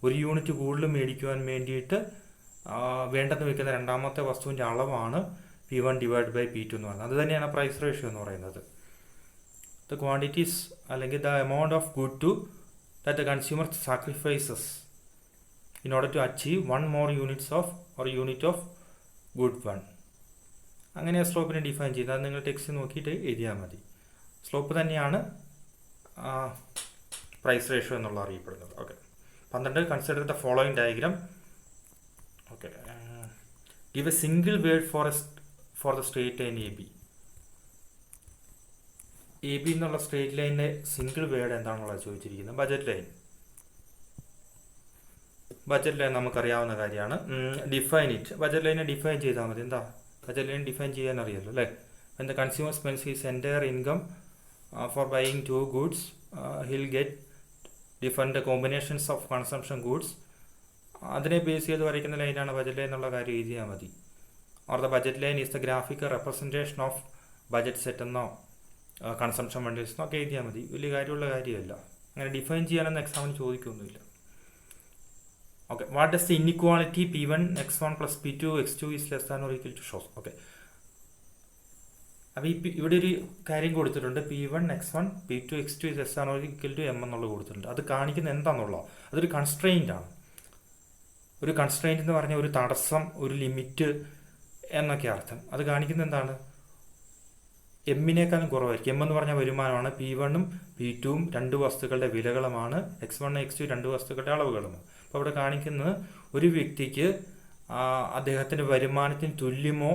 ഒരു യൂണിറ്റ് കൂടുതൽ മേടിക്കുവാൻ വേണ്ടിയിട്ട് വേണ്ടെന്ന് വെക്കുന്ന രണ്ടാമത്തെ വസ്തുവിൻ്റെ അളവാണ് P1 divided by P2 എന്ന് പറയുന്നത്. അത് തന്നെയാണ് പ്രൈസ് റേഷ്യോ എന്ന് പറയുന്നത്. ദ ക്വാണ്ടിറ്റീസ് അല്ലെങ്കിൽ the amount of good two that the consumer sacrifices in order to achieve 1 more units of or unit of good 1. അങ്ങനെ സ്ലോപ്പിനെ ഡിഫൈൻ ചെയ്ത് അത് നിങ്ങൾ ടെക്സ്റ്റ് നോക്കിയിട്ട് എഴുതിയാൽ മതി. സ്ലോപ്പ് തന്നെയാണ് പ്രൈസ് റേഷ്യോ എന്നുള്ള അറിയപ്പെടുന്നത്. Okay, 12 consider the following diagram. Okay, give A single word for the straight line AB. AB എന്നുള്ള സ്ട്രേറ്റ് ലൈനിൻ്റെ സിംഗിൾ വേർഡ് എന്താണെന്നുള്ളത് ചോദിച്ചിരിക്കുന്നത്. ബജറ്റ് ലൈൻ നമുക്കറിയാവുന്ന കാര്യമാണ്. Define it. ബജറ്റ് ലൈനെ ഡിഫൈൻ ചെയ്താൽ മതി. എന്താ ബജറ്റ് ലൈൻ ഡിഫൈൻ ചെയ്യാൻ അറിയാമല്ലോ അല്ലേ? when the consumer spends his entire income for buying 2 goods, he'll get different combinations of consumption goods. അതിനെ ബേസ് ചെയ്ത് വരയ്ക്കുന്ന ലൈനാണ് ബജറ്റ് ലൈൻ എന്നുള്ള കാര്യം എഴുതിയാൽ മതി. Or the budget line is the graphical representation of budget set എന്നോ കൺസംഷൻ ബണ്ടിൽസ് എന്നൊക്കെ എഴുതിയാൽ മതി. വലിയ കാര്യമുള്ള കാര്യമല്ല. അങ്ങനെ ഡിഫൈൻ ചെയ്യാനൊന്നും എക്സാമിന് ചോദിക്കൊന്നുമില്ല. Okay, what does the inequality P1 x1 plus P2 x2 is less than or equal to shows. Okay, അപ്പോൾ ഇവിടെ ഒരു കാര്യം കൊടുത്തിട്ടുണ്ട്. P1 x1 P2 x2 is less than or equal to m എന്നുള്ളത് കൊടുത്തിട്ടുണ്ട്. അത് കാണിക്കുന്നത് എന്താണെന്നുള്ളത് അതൊരു കൺസ്ട്രെയിൻ്റ് ആണ്. ഒരു കൺസ്ട്രെയിൻ്റ് എന്ന് പറഞ്ഞാൽ ഒരു തടസ്സം, ഒരു ലിമിറ്റ് എന്നൊക്കെ അർത്ഥം. അത് കാണിക്കുന്നത് എന്താണ്? എമ്മിനേക്കാളും കുറവായിരിക്കും. എം എന്ന് പറഞ്ഞാൽ വരുമാനമാണ്. P1ഉം P2ഉം 2 വസ്തുക്കളുടെ വിലകളുമാണ്. x1 x2 2 വസ്തുക്കളുടെ അളവുകളുമാണ്. അപ്പോൾ അവിടെ കാണിക്കുന്നത് ഒരു വ്യക്തിക്ക് അദ്ദേഹത്തിൻ്റെ വരുമാനത്തിന് തുല്യമോ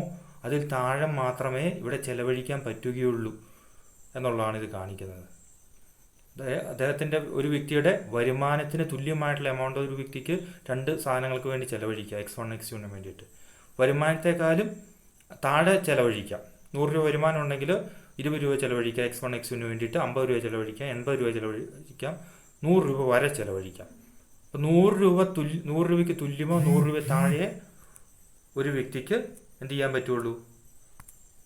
അതിൽ താഴെ മാത്രമേ ഇവിടെ ചെലവഴിക്കാൻ പറ്റുകയുള്ളൂ എന്നുള്ളതാണ് ഇത് കാണിക്കുന്നത്. അദ്ദേഹത്തിൻ്റെ ഒരു വ്യക്തിയുടെ വരുമാനത്തിന് തുല്യമായിട്ടുള്ള എമൗണ്ട് ഒരു വ്യക്തിക്ക് 2 സാധനങ്ങൾക്ക് വേണ്ടി ചെലവഴിക്കാം. x1 x2ന് വേണ്ടിയിട്ട് വരുമാനത്തെക്കാളും താഴെ ചെലവഴിക്കാം. 100 രൂപ വരുമാനം ഉണ്ടെങ്കിൽ 20 രൂപ ചെലവഴിക്കാം. x1 x2ന് വേണ്ടിയിട്ട് 50 രൂപ ചെലവഴിക്കാം, 80 രൂപ ചെലവഴിക്കാം, 100 രൂപ വരെ ചെലവഴിക്കാം. അപ്പോൾ 100 രൂപയ്ക്ക് തുല്യമോ 100 രൂപ താഴെ ഒരു വ്യക്തിക്ക് എന്ത് ചെയ്യാൻ പറ്റുള്ളൂ,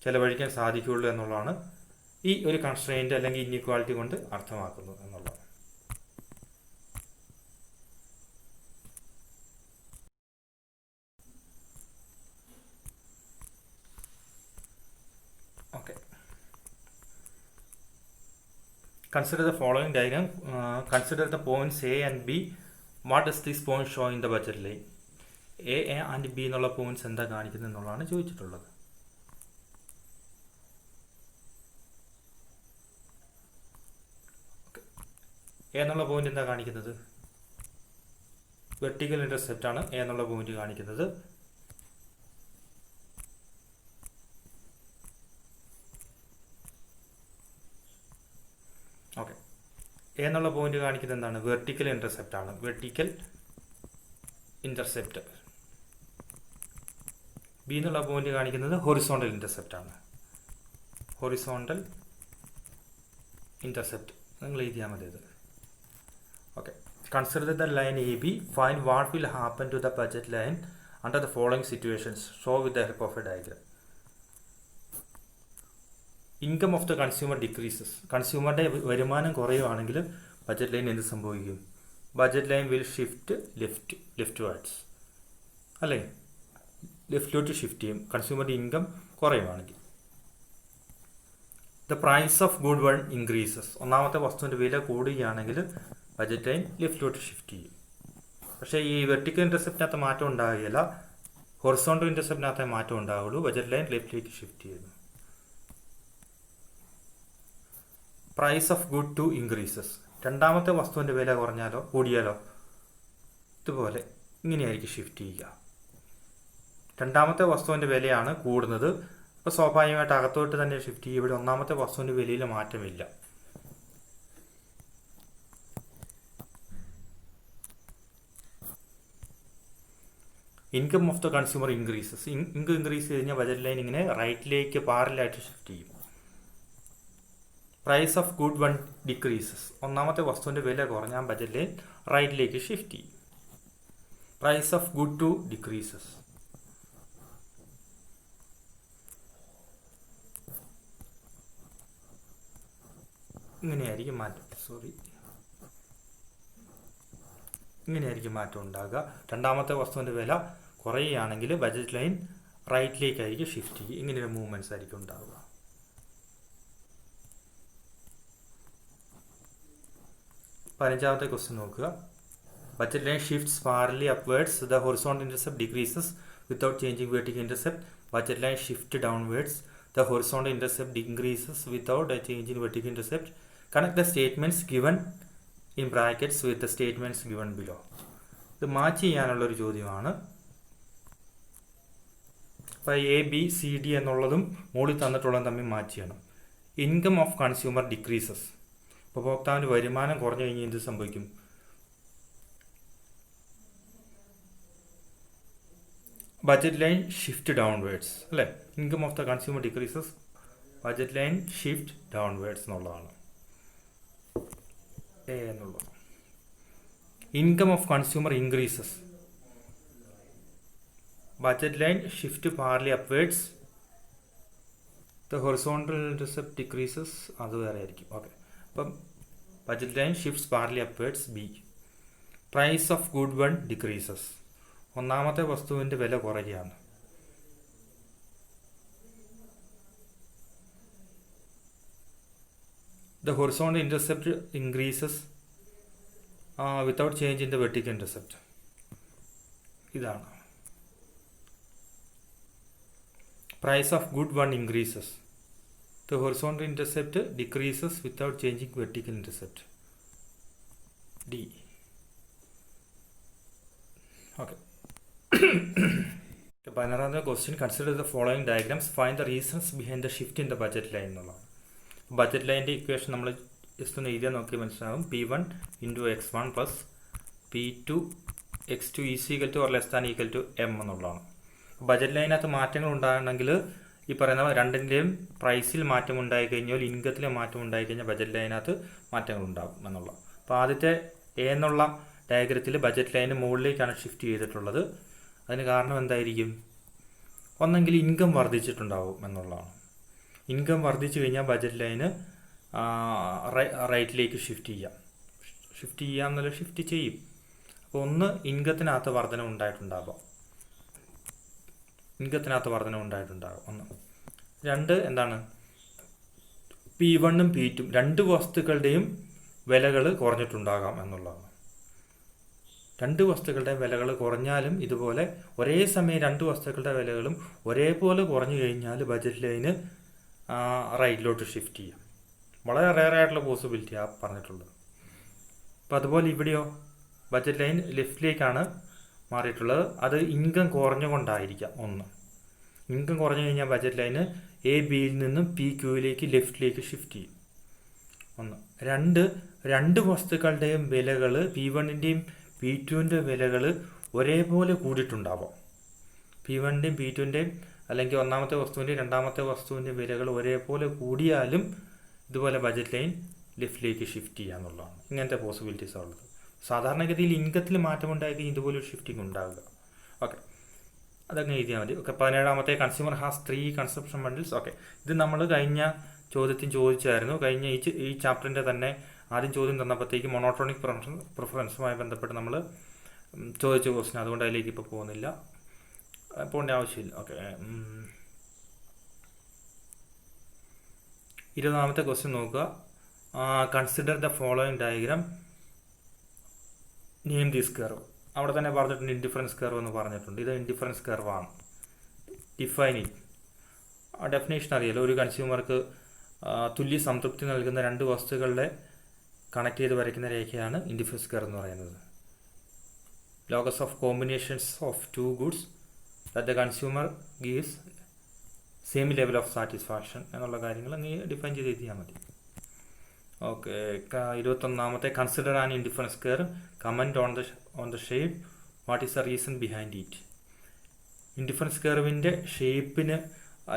ചിലവഴിക്കാൻ സാധിക്കുകയുള്ളൂ എന്നുള്ളതാണ് ഈ ഒരു കൺസ്ട്രെയിൻറ്റ് അല്ലെങ്കിൽ ഇൻഇക്വാളിറ്റി കൊണ്ട് അർത്ഥമാക്കുന്നത് എന്നുള്ളത്. Okay, consider the following diagram. Consider the points A and B. What does this point show in the budget line? A and B എന്നുള്ള പോയിന്റ്സ് എന്താ കാണിക്കുന്നത് എന്നുള്ളതാണ് ചോദിച്ചിട്ടുള്ളത്. എ എന്നുള്ള പോയിന്റ് എന്താ കാണിക്കുന്നത്, വെർട്ടിക്കൽ ഇന്റർസെപ്റ്റ് ആണ് എ എന്നുള്ള പോയിന്റ് കാണിക്കുന്നത്. ഓക്കെ, എ എന്നുള്ള പോയിന്റ് കാണിക്കുന്നത് എന്താണ്, വെർട്ടിക്കൽ ഇന്റർസെപ്റ്റ് ആണ്, വെർട്ടിക്കൽ ഇന്റർസെപ്റ്റ്. ബി എന്നുള്ള പോയിന്റ് കാണിക്കുന്നത് ഹൊറിസോണ്ടൽ ഇന്റർസെപ്റ്റ് ആണ്, ഹൊറിസോണ്ടൽ ഇന്റർസെപ്റ്റ് നിങ്ങൾ എഴുതിയാൽ മതി ഇത്. Okay, consider the line A B, find what will happen to the budget line under the following situations, show with the help of a diagram. Income of the consumer decreases, കൺസ്യൂമറുടെ വരുമാനം കുറയുവാണെങ്കിൽ ബഡ്ജറ്റ് ലൈൻ എന്ത് സംഭവിക്കും, budget line will shift leftwards അല്ലേ, ലെഫ്റ്റിലോട്ട് ഷിഫ്റ്റ് ചെയ്യും കൺസ്യൂമറുടെ ഇൻകം കുറയുവാണെങ്കിൽ. The price of good one increases, ഒന്നാമത്തെ വസ്തുവിൻ്റെ വില കൂടുകയാണെങ്കിൽ ബഡ്ജറ്റ് ലൈൻ ലെഫ്റ്റിലോട്ട് ഷിഫ്റ്റ് ചെയ്യും. പക്ഷേ ഈ വെർട്ടിക്കൽ ഇന്റർസെപ്റ്റിനകത്ത് മാറ്റം ഉണ്ടാകുകയില്ല, ഹൊറിസോണ്ടൽ ഇന്റർസെപ്റ്റിനകത്തെ മാറ്റം ഉണ്ടാവുള്ളൂ, ബഡ്ജറ്റ് ലൈൻ ലെഫ്റ്റിലേക്ക് ഷിഫ്റ്റ് ചെയ്യുന്നു. Price of good two increases, രണ്ടാമത്തെ വസ്തുവിൻ്റെ വില കൂടിയാലോ ഇതുപോലെ ഇങ്ങനെയായിരിക്കും ഷിഫ്റ്റ് ചെയ്യുക. രണ്ടാമത്തെ വസ്തുവിൻ്റെ വിലയാണ് കൂടുന്നത്, അപ്പോൾ സ്വാഭാവികമായിട്ട് അകത്തോട്ട് തന്നെ ഷിഫ്റ്റ് ചെയ്യും. ഇവിടെ ഒന്നാമത്തെ വസ്തുവിൻ്റെ വിലയിൽ മാറ്റമില്ല. Income of the consumer increases, income increase ചെയ്ത് കഴിഞ്ഞാൽ ബഡ്ജറ്റ് ലൈൻ ഇങ്ങനെ റൈറ്റിലേക്ക് പാരലായിട്ട് ഷിഫ്റ്റ് ചെയ്യും. Price of good one decreases, ഒന്നാമത്തെ വസ്തുവിൻ്റെ വില കുറഞ്ഞാൽ ബഡ്ജറ്റ് ലൈൻ റൈറ്റിലേക്ക് ഷിഫ്റ്റ് ചെയ്യും. Price of good two decreases, ഇങ്ങനെയായിരിക്കും മാറ്റം ഉണ്ടാകുക. രണ്ടാമത്തെ വസ്തുവിൻ്റെ വില കുറയുകയാണെങ്കിൽ ബഡ്ജറ്റ് ലൈൻ റൈറ്റിലേക്കായിരിക്കും ഷിഫ്റ്റ് ചെയ്യുക. ഇങ്ങനെയൊരു മൂവ്മെൻറ്റ്സ് ആയിരിക്കും ഉണ്ടാവുക. പതിനഞ്ചാമത്തെ ക്വസ്റ്റ്യൻ നോക്കുക. Budget line shifts പാരലി upwards, the horizontal intercept decreases without changing vertical intercept. Budget line shift downwards, the horizontal intercept increases without a change in vertical intercept. Connect the statements given in brackets with the statements given below. ഇത് മാച്ച് ചെയ്യാനുള്ളൊരു ചോദ്യമാണ്. അപ്പോൾ എ ബി സി ഡി എന്നുള്ളതും മുകളിൽ തന്നിട്ടുള്ളതും തമ്മിൽ മാച്ച് ചെയ്യണം. ഇൻകം ഓഫ് കൺസ്യൂമർ ഡിക്രീസസ്, ഉപഭോക്താവിൻ്റെ വരുമാനം കുറഞ്ഞു കഴിഞ്ഞാൽ എന്ത് സംഭവിക്കും, ബഡ്ജറ്റ് ലൈൻ ഷിഫ്റ്റ് ഡൗൺവേർഡ്സ് അല്ലേ. Income of the consumer decreases, budget line shift downwards എന്നുള്ളതാണ് എ എന്നുള്ളത്. Income of consumer increases, budget line shift parallelly upwards, the horizontal intercept decreases, അത് വേറെ ആയിരിക്കും. ഓക്കെ, അപ്പം budget line shifts parallelly upwards B. Price of good one decreases, ഒന്നാമത്തെ വസ്തുവിൻ്റെ വില കുറയുകയാണ്. The horizontal intercept increases without change in the vertical intercept. ഇതാണ് price of good one increases, the horizontal intercept decreases without changing vertical intercept. D. Okay, 16ാമത്തെ question. Consider the following diagrams, find the reasons behind the shift in the budget line എന്നുള്ളതാണ്. ബഡ്ജറ്റ് ലൈൻ്റെ ഇക്വേഷൻ നമ്മൾ ജസ്റ്റ് ഒന്ന് എഴുതിയാൽ നോക്കി മനസ്സിലാകും. P1 × X1 plus P2 X2 equal to or less than equal to M എന്നുള്ളതാണ്. ബഡ്ജറ്റ് ലൈനകത്ത് മാറ്റങ്ങൾ ഉണ്ടാകണമെങ്കിൽ ഈ പറയുന്ന രണ്ടിൻ്റെയും പ്രൈസിൽ മാറ്റം ഉണ്ടായിക്കഴിഞ്ഞാൽ, ഇൻകത്തിൽ മാറ്റം ഉണ്ടായിക്കഴിഞ്ഞാൽ ബഡ്ജറ്റ് ലൈനകത്ത് മാറ്റങ്ങൾ ഉണ്ടാകും എന്നുള്ളത്. അപ്പോൾ ആദ്യത്തെ എ എന്നുള്ള ഡയഗ്രത്തിൽ ബഡ്ജറ്റ് ലൈന് മുകളിലേക്കാണ് ഷിഫ്റ്റ് ചെയ്തിട്ടുള്ളത്. അതിന് കാരണം എന്തായിരിക്കും, ഒന്നെങ്കിൽ ഇൻകം വർദ്ധിച്ചിട്ടുണ്ടാവും എന്നുള്ളതാണ്. ഇൻകം വർദ്ധിച്ചു കഴിഞ്ഞാൽ ബജറ്റ് ലൈന് റൈറ്റിലേക്ക് ഷിഫ്റ്റ് ചെയ്യാം ഷിഫ്റ്റ് ചെയ്യും. അപ്പോൾ ഒന്ന് ഇൻകത്തിനകത്ത് വർധന ഉണ്ടായിട്ടുണ്ടാകും ഒന്ന്. രണ്ട് എന്താണ്, P1 ഉം P2 രണ്ട് വസ്തുക്കളുടെയും വിലകൾ കുറഞ്ഞിട്ടുണ്ടാകാം എന്നുള്ളതാണ്. രണ്ട് വസ്തുക്കളുടെ വിലകൾ കുറഞ്ഞാലും ഇതുപോലെ ഒരേ സമയം രണ്ട് വസ്തുക്കളുടെ വിലകളും ഒരേപോലെ കുറഞ്ഞു കഴിഞ്ഞാൽ ബജറ്റ് ലൈന് റൈറ്റിലോട്ട് ഷിഫ്റ്റ് ചെയ്യാം. വളരെ റെയർ ആയിട്ടുള്ള പോസിബിലിറ്റിയാണ് പറഞ്ഞിട്ടുള്ളത്. അപ്പോൾ അതുപോലെ ഇവിടെയോ ബജറ്റ് ലൈൻ ലെഫ്റ്റിലേക്കാണ് മാറിയിട്ടുള്ളത്. അത് ഇൻകം കുറഞ്ഞുകൊണ്ടായിരിക്കാം. ഒന്ന്, ഇൻകം കുറഞ്ഞു കഴിഞ്ഞാൽ ബജറ്റ് ലൈന് A-Bയിൽ നിന്നും P-Qയിലേക്ക് ലെഫ്റ്റിലേക്ക് ഷിഫ്റ്റ് ചെയ്യും. ഒന്ന്. രണ്ട് വസ്തുക്കളുടെയും വിലകൾ P1ൻ്റെയും P2ൻ്റെ വിലകൾ ഒരേപോലെ കൂടിയിട്ടുണ്ടാവാം. P1ൻ്റെയും P2ൻ്റെയും അല്ലെങ്കിൽ ഒന്നാമത്തെ വസ്തുവിൻ്റെയും രണ്ടാമത്തെ വസ്തുവിൻ്റെ വിലകൾ ഒരേപോലെ കൂടിയാലും ഇതുപോലെ ബജറ്റ് ലൈൻ ലെഫ്റ്റിലേക്ക് ഷിഫ്റ്റ് ചെയ്യുക എന്നുള്ളതാണ്. ഇങ്ങനത്തെ പോസിബിലിറ്റീസാണ് ഉള്ളത്. സാധാരണഗതിയിൽ ഇൻകത്തിൽ മാറ്റമുണ്ടായി ഇതുപോലൊരു ഷിഫ്റ്റിംഗ് ഉണ്ടാവുക. ഓക്കെ, അതങ്ങ് എഴുതിയാൽ മതി. ഓക്കെ, 17ാമത്തെ consumer has 3 consumption bundles. Okay, ഇത് നമ്മൾ കഴിഞ്ഞ ചോദ്യത്തിന് ചോദിച്ചായിരുന്നു. കഴിഞ്ഞ ഈ ചാപ്റ്ററിൻ്റെ തന്നെ ആദ്യം ചോദ്യം തന്നപ്പോഴത്തേക്ക് മൊണോട്ടോണിക് പ്രിഫറൻസുമായി ബന്ധപ്പെട്ട് നമ്മൾ ചോദിച്ച ക്വസ്റ്റ്യൻ. അതുകൊണ്ട് അതിലേക്ക് ഇപ്പോൾ പോകുന്നില്ല, പോകേണ്ട ആവശ്യമില്ല. ഓക്കെ, 20ാമത്തെ ക്വസ്റ്റ്യൻ നോക്കുക. Consider the following diagram, name this curve. അവിടെ തന്നെ പറഞ്ഞിട്ടുണ്ട് ഇൻഡിഫറൻസ് കർവ് എന്ന് പറഞ്ഞിട്ടുണ്ട്. ഇത് ഇൻഡിഫറൻസ് കർവാണ്. Define it. ഡെഫിനേഷൻ അറിയാലോ. ഒരു കൺസ്യൂമർക്ക് തുല്യ സംതൃപ്തി നൽകുന്ന രണ്ട് വസ്തുക്കളുടെ കണക്ട് ചെയ്ത് വരയ്ക്കുന്ന രേഖയാണ് ഇൻഡിഫറൻസ് കർവ് എന്ന് പറയുന്നത്. Locus of combinations of two goods that the consumer gives same level of satisfaction എന്നുള്ള കാര്യങ്ങൾ നീ ഡിഫൈൻ ചെയ്ത് എഴുതിയാൽ മതി. ഓക്കെ, 21ാമത്തെ consider an indifference curve, comment on the shape, what is the reason behind it. Indifference കർവിൻ്റെ ഷേപ്പിന്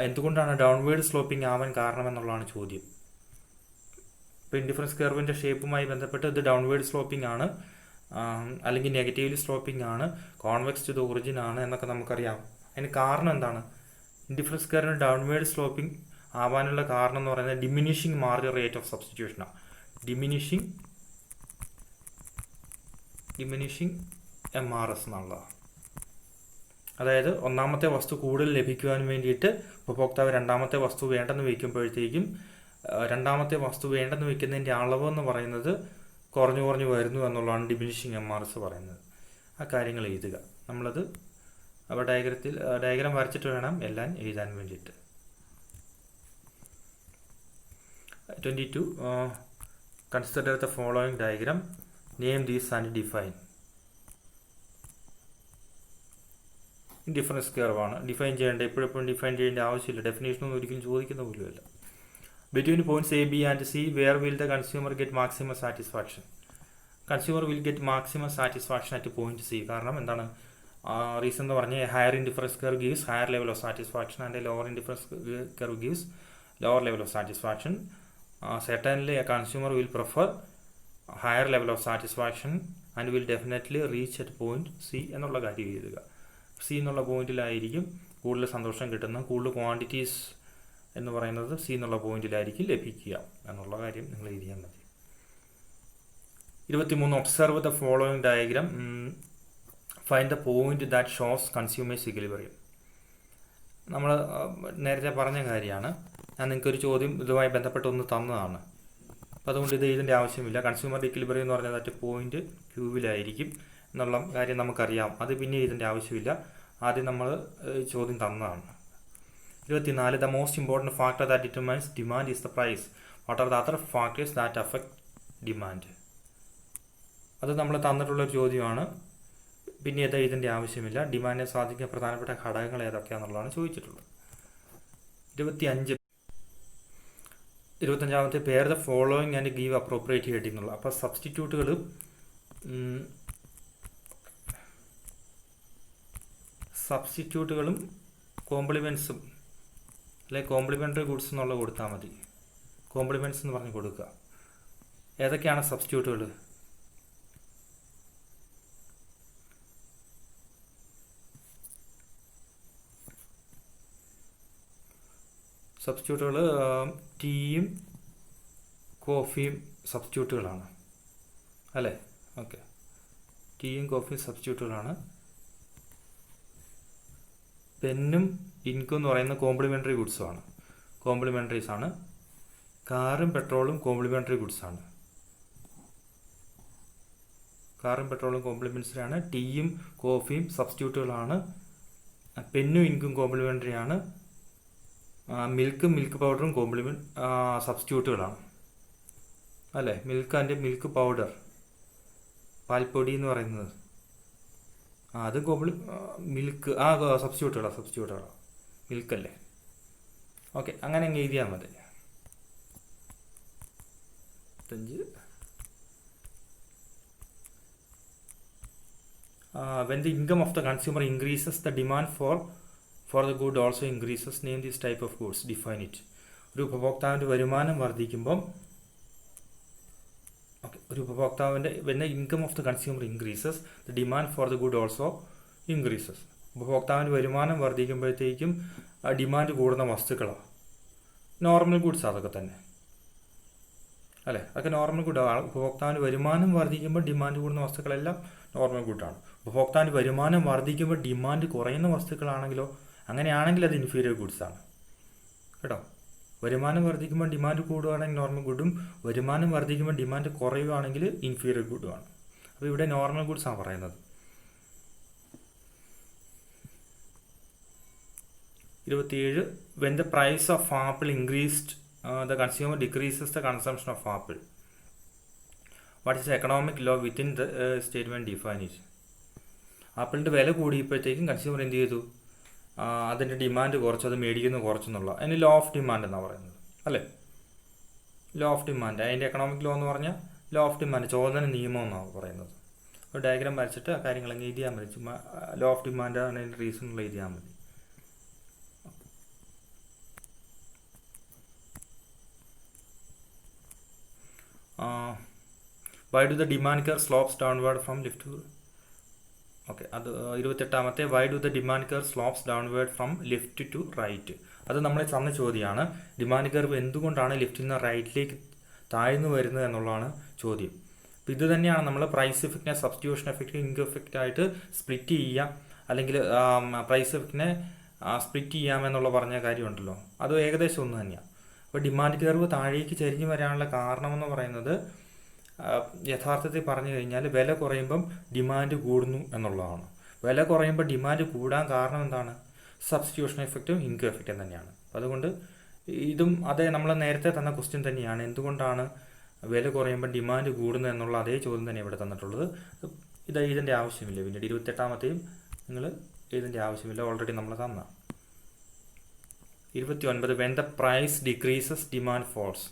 എന്തുകൊണ്ടാണ് ഡൗൺവേർഡ് സ്ലോപ്പിംഗ് ആവാൻ കാരണമെന്നുള്ളതാണ് ചോദ്യം. ഇപ്പോൾ ഇൻഡിഫറൻസ് കർവിൻ്റെ ഷേപ്പുമായി ബന്ധപ്പെട്ട് ഇത് ഡൗൺവേർഡ് സ്ലോപ്പിംഗ് ആണ് അല്ലെങ്കിൽ നെഗറ്റീവ്ലി സ്ലോപ്പിംഗ് ആണ്, കോൺവെക്സ് ടു ദ ഒറിജിൻ ആണ് എന്നൊക്കെ നമുക്കറിയാം. അതിന് കാരണം എന്താണ്? ഇൻഡിഫറൻസ് കർവിന് ഡൗൺവേർഡ് സ്ലോപ്പിംഗ് ആവാനുള്ള കാരണം എന്ന് പറയുന്നത് ഡിമിനിഷിങ് മാർജിൻ റേറ്റ് ഓഫ് സബ്സ്റ്റിറ്റ്യൂഷനാണ്. ഡിമിനിഷിങ് MRS എന്നുള്ളതാണ്. അതായത് ഒന്നാമത്തെ വസ്തു കൂടുതൽ ലഭിക്കുവാൻ വേണ്ടിയിട്ട് ഉപഭോക്താവ് രണ്ടാമത്തെ വസ്തു വേണ്ടെന്ന് വയ്ക്കുമ്പോഴത്തേക്കും രണ്ടാമത്തെ വസ്തു വേണ്ടെന്ന് വയ്ക്കുന്നതിൻ്റെ അളവ് എന്ന് പറയുന്നത് കുറഞ്ഞു വരുന്നു എന്നുള്ളതാണ് ഡിമിനിഷിങ് MRS പറയുന്നത്. ആ കാര്യങ്ങൾ എഴുതുക. നമ്മളത് അപ്പോൾ ഡയഗ്രാം വരച്ചിട്ട് വേണം എല്ലാം എഴുതാൻ വേണ്ടിയിട്ട്. 22 consider the following diagram, name these and define. Indifference കർവാണ് ഡിഫൈൻ ചെയ്യേണ്ടത്. എപ്പോഴും ഡിഫൈൻ ചെയ്യേണ്ട ആവശ്യമില്ല. ഡെഫിനേഷനൊന്നും ഒരിക്കലും ചോദിക്കുന്ന പോലുമല്ല. Between points A, B and C, where will the consumer get maximum satisfaction. Consumer will get maximum satisfaction at point C. കാരണം എന്താണ് റീസൺ എന്ന് പറഞ്ഞാൽ higher indifference curve gives higher level of satisfaction and lower indifference curve gives lower level of satisfaction. Certainly a consumer will prefer a higher level of satisfaction and will definitely reach at point C എന്നുള്ള കാര്യം എഴുതുക. C എന്നുള്ള പോയിന്റിലായിരിക്കും കൂടുതൽ സന്തോഷം കിട്ടുന്ന, കൂടുതൽ ക്വാണ്ടിറ്റീസ് എന്ന് പറയുന്നത് C എന്നുള്ള പോയിന്റിലായിരിക്കും ലഭിക്കുക എന്നുള്ള കാര്യം നിങ്ങൾ എഴുതിയാൽ മതി. 23 observe the following diagram, find the point that shows consumers equilibrium. നമ്മൾ നേരത്തെ പറഞ്ഞ കാര്യമാണ്. ഞാൻ നിങ്ങൾക്കൊരു ചോദ്യം ഇതുമായി ബന്ധപ്പെട്ട് ഒന്ന് തന്നതാണ്. അപ്പോൾ അതുകൊണ്ട് ഇത് ഇതിൻ്റെ ആവശ്യമില്ല. കൺസ്യൂമർ ഇക്വിലിബ്രിയം എന്ന് പറഞ്ഞാൽ പോയിന്റ് ക്യൂവിലായിരിക്കും എന്നുള്ള കാര്യം നമുക്കറിയാം. അത് പിന്നെ ഇതിൻ്റെ ആവശ്യമില്ല. ആദ്യം നമ്മൾ ചോദ്യം തന്നതാണ്. 24 the most important factor that determines demand is the price. What are the other factors that affect demand. അത് നമ്മൾ തന്നിട്ടുള്ളൊരു ചോദ്യമാണ്. പിന്നെ ഇത് ഇതിൻ്റെ ആവശ്യമില്ല. ഡിമാൻഡിനെ സ്വാധീനിക്കുന്ന പ്രധാനപ്പെട്ട ഘടകങ്ങൾ ഏതൊക്കെയാണെന്നുള്ളതാണ് ചോദിച്ചിട്ടുള്ളത്. 25ാമത്തെ പേർ the following and give appropriate heading എന്നുള്ള. അപ്പോൾ സബ്സ്റ്റിറ്റ്യൂട്ടുകളും കോംപ്ലിമെൻസും അല്ലെങ്കിൽ കോംപ്ലിമെൻ്ററി ഗുഡ്സ് എന്നുള്ള കൊടുത്താൽ മതി. കോംപ്ലിമെൻറ്റ്സ് എന്ന് പറഞ്ഞ് കൊടുക്കുക. ഏതൊക്കെയാണ് സബ്സ്റ്റിറ്റ്യൂട്ടുകൾ? സബ്സ്റ്റിറ്റ്യൂട്ടുകൾ ടീയും കോഫിയും സബ്സ്റ്റിറ്റ്യൂട്ടുകളാണ് അല്ലേ? ഓക്കെ, ടീയും കോഫിയും സബ്സ്റ്റിറ്റ്യൂട്ടുകളാണ്. പെന്നും ഇൻകും എന്ന് പറയുന്ന കോംപ്ലിമെൻ്ററി ഗുഡ്സുമാണ്, കോംപ്ലിമെൻ്ററീസ് ആണ്. കാറും പെട്രോളും കോംപ്ലിമെൻ്ററി ഗുഡ്സാണ്. കാറും പെട്രോളും കോംപ്ലിമെൻ്ററി ആണ്. ടീയും കോഫിയും സബ്സ്റ്റിറ്റ്യൂട്ടുകളാണ്. പെന്നും ഇൻകും കോംപ്ലിമെൻ്ററി ആണ്. മിൽക്കും മിൽക്ക് പൗഡറും സബ്സ്റ്റിറ്റ്യൂട്ടുകളാണ് അല്ലേ? മിൽക്ക് ആൻഡ് മിൽക്ക് പൗഡർ, പാൽപ്പൊടി എന്ന് പറയുന്നത് അത് മിൽക്ക് സബ്സ്റ്റിറ്റ്യൂട്ടുകളാണ്. മിൽക്കല്ലേ? ഓക്കെ, അങ്ങനെ അങ്ങ് എഴുതിയാൽ മതി. 5 when the income of the consumer increases, the demand for the good also increases. Name this type of goods. Define it. ഒരു ഉപഭോക്താവിൻ്റെ വരുമാനം വർദ്ധിക്കുമ്പം when the income of the consumer increases, the demand for the good also increases. ഉപഭോക്താവിൻ്റെ വരുമാനം വർദ്ധിക്കുമ്പോഴത്തേക്കും ഡിമാൻഡ് കൂടുന്ന വസ്തുക്കളാണ് നോർമൽ ഗുഡ്സ്. അതൊക്കെ തന്നെ അല്ലേ? അതൊക്കെ നോർമൽ ഗുഡാണ്. ഉപഭോക്താവിൻ്റെ വരുമാനം വർദ്ധിക്കുമ്പോൾ ഡിമാൻഡ് കൂടുന്ന വസ്തുക്കളെല്ലാം നോർമൽ ഗുഡാണ്. ഉപഭോക്താവിൻ്റെ വരുമാനം വർദ്ധിക്കുമ്പോൾ ഡിമാൻഡ് കുറയുന്ന വസ്തുക്കളാണെങ്കിലോ, അങ്ങനെയാണെങ്കിൽ അത് ഇൻഫീരിയർ ഗുഡ്സാണ് കേട്ടോ. വരുമാനം വർദ്ധിക്കുമ്പോൾ ഡിമാൻഡ് കൂടുകയാണെങ്കിൽ നോർമൽ ഗുഡും, വരുമാനം വർദ്ധിക്കുമ്പോൾ ഡിമാൻഡ് കുറയുകയാണെങ്കിൽ ഇൻഫീരിയർ ഗുഡുമാണ്. അപ്പോൾ ഇവിടെ നോർമൽ ഗുഡ്സാണ് പറയുന്നത്. 27 when the price of apple increased, the consumer decreases the consumption of apple. What is the economic law within the statement? Define it. ആപ്പിളിൻ്റെ വില കൂടിയപ്പോഴത്തേക്കും കൺസ്യൂമർ എന്ത് ചെയ്തു? അതിൻ്റെ ഡിമാൻഡ് കുറച്ച്, അത് മേടിക്കുന്നത് കുറച്ചെന്നുള്ള അതിന് ലോ ഓഫ് ഡിമാൻഡ് എന്നാണ് പറയുന്നത് അല്ലേ? ലോ ഓഫ് ഡിമാൻഡ്, അതിൻ്റെ എക്കണോമിക് ലോ എന്ന് പറഞ്ഞാൽ ലോ ഓഫ് ഡിമാൻഡ്, ചോദന നിയമം എന്നാണ് പറയുന്നത്. ഒരു ഡയഗ്രാം വരച്ചിട്ട് ആ കാര്യങ്ങളങ്ങ് എഴുതിയാൽ മതി. ചുമ്മാ ലോ ഓഫ് ഡിമാൻഡ് ആണ് അതിൻ്റെ റീസണുള്ള എഴുതിയാൽ മതി. Why do the demand curve slopes downward from left to? Okay, അത് 28-ാമത്തെ why do the demand curve slopes downward from left to right? അത് നമ്മളെ തന്ന ചോദ്യമാണ്. ഡിമാൻഡ് കർവ് എന്തുകൊണ്ടാണ് ലെഫ്റ്റിൽ നിന്ന് റൈറ്റിലേക്ക് താഴ്ന്നു വരുന്നത് എന്നുള്ളതാണ് ചോദ്യം. അപ്പോൾ ഇത് തന്നെയാണ് നമ്മൾ പ്രൈസ് എഫക്റ്റിനെ സബ്സ്റ്റിറ്റ്യൂഷൻ എഫക്റ്റ്, ഇൻകം എഫക്റ്റ് ആയിട്ട് സ്പ്ലിറ്റ് ചെയ്യാം, അല്ലെങ്കിൽ പ്രൈസ് എഫക്റ്റിനെ സ്പ്ലിറ്റ് ചെയ്യാമെന്നുള്ള പറഞ്ഞ കാര്യമുണ്ടല്ലോ, അത് ഏകദേശം ഒന്ന് തന്നെയാണ്. അപ്പോൾ ഡിമാൻഡ് കർവ് താഴേക്ക് ചരിഞ്ഞു വരാനുള്ള കാരണമെന്ന് പറയുന്നത് യഥാർത്ഥത്തിൽ പറഞ്ഞു കഴിഞ്ഞാൽ വില കുറയുമ്പം ഡിമാൻഡ് കൂടുന്നു എന്നുള്ളതാണ്. വില കുറയുമ്പോൾ ഡിമാൻഡ് കൂടാൻ കാരണം എന്താണ്? സബ്സ്റ്റിറ്റ്യൂഷൻ എഫക്റ്റും ഇൻകം എഫക്റ്റും തന്നെയാണ്. അതുകൊണ്ട് ഇതും അതേ നമ്മൾ നേരത്തെ തന്ന ക്വസ്റ്റ്യൻ തന്നെയാണ്. എന്തുകൊണ്ടാണ് വില കുറയുമ്പോൾ ഡിമാൻഡ് കൂടുന്നത് എന്നുള്ള അതേ ചോദ്യം തന്നെ ഇവിടെ തന്നിട്ടുള്ളത്. ഇത് ഇതിൻ്റെ ആവശ്യമില്ല. പിന്നീട് 28-ാമത്തെയും നിങ്ങൾ ഇതിൻ്റെ ആവശ്യമില്ല, ഓൾറെഡി നമ്മൾ തന്ന. 29 when the price decreases, demand falls.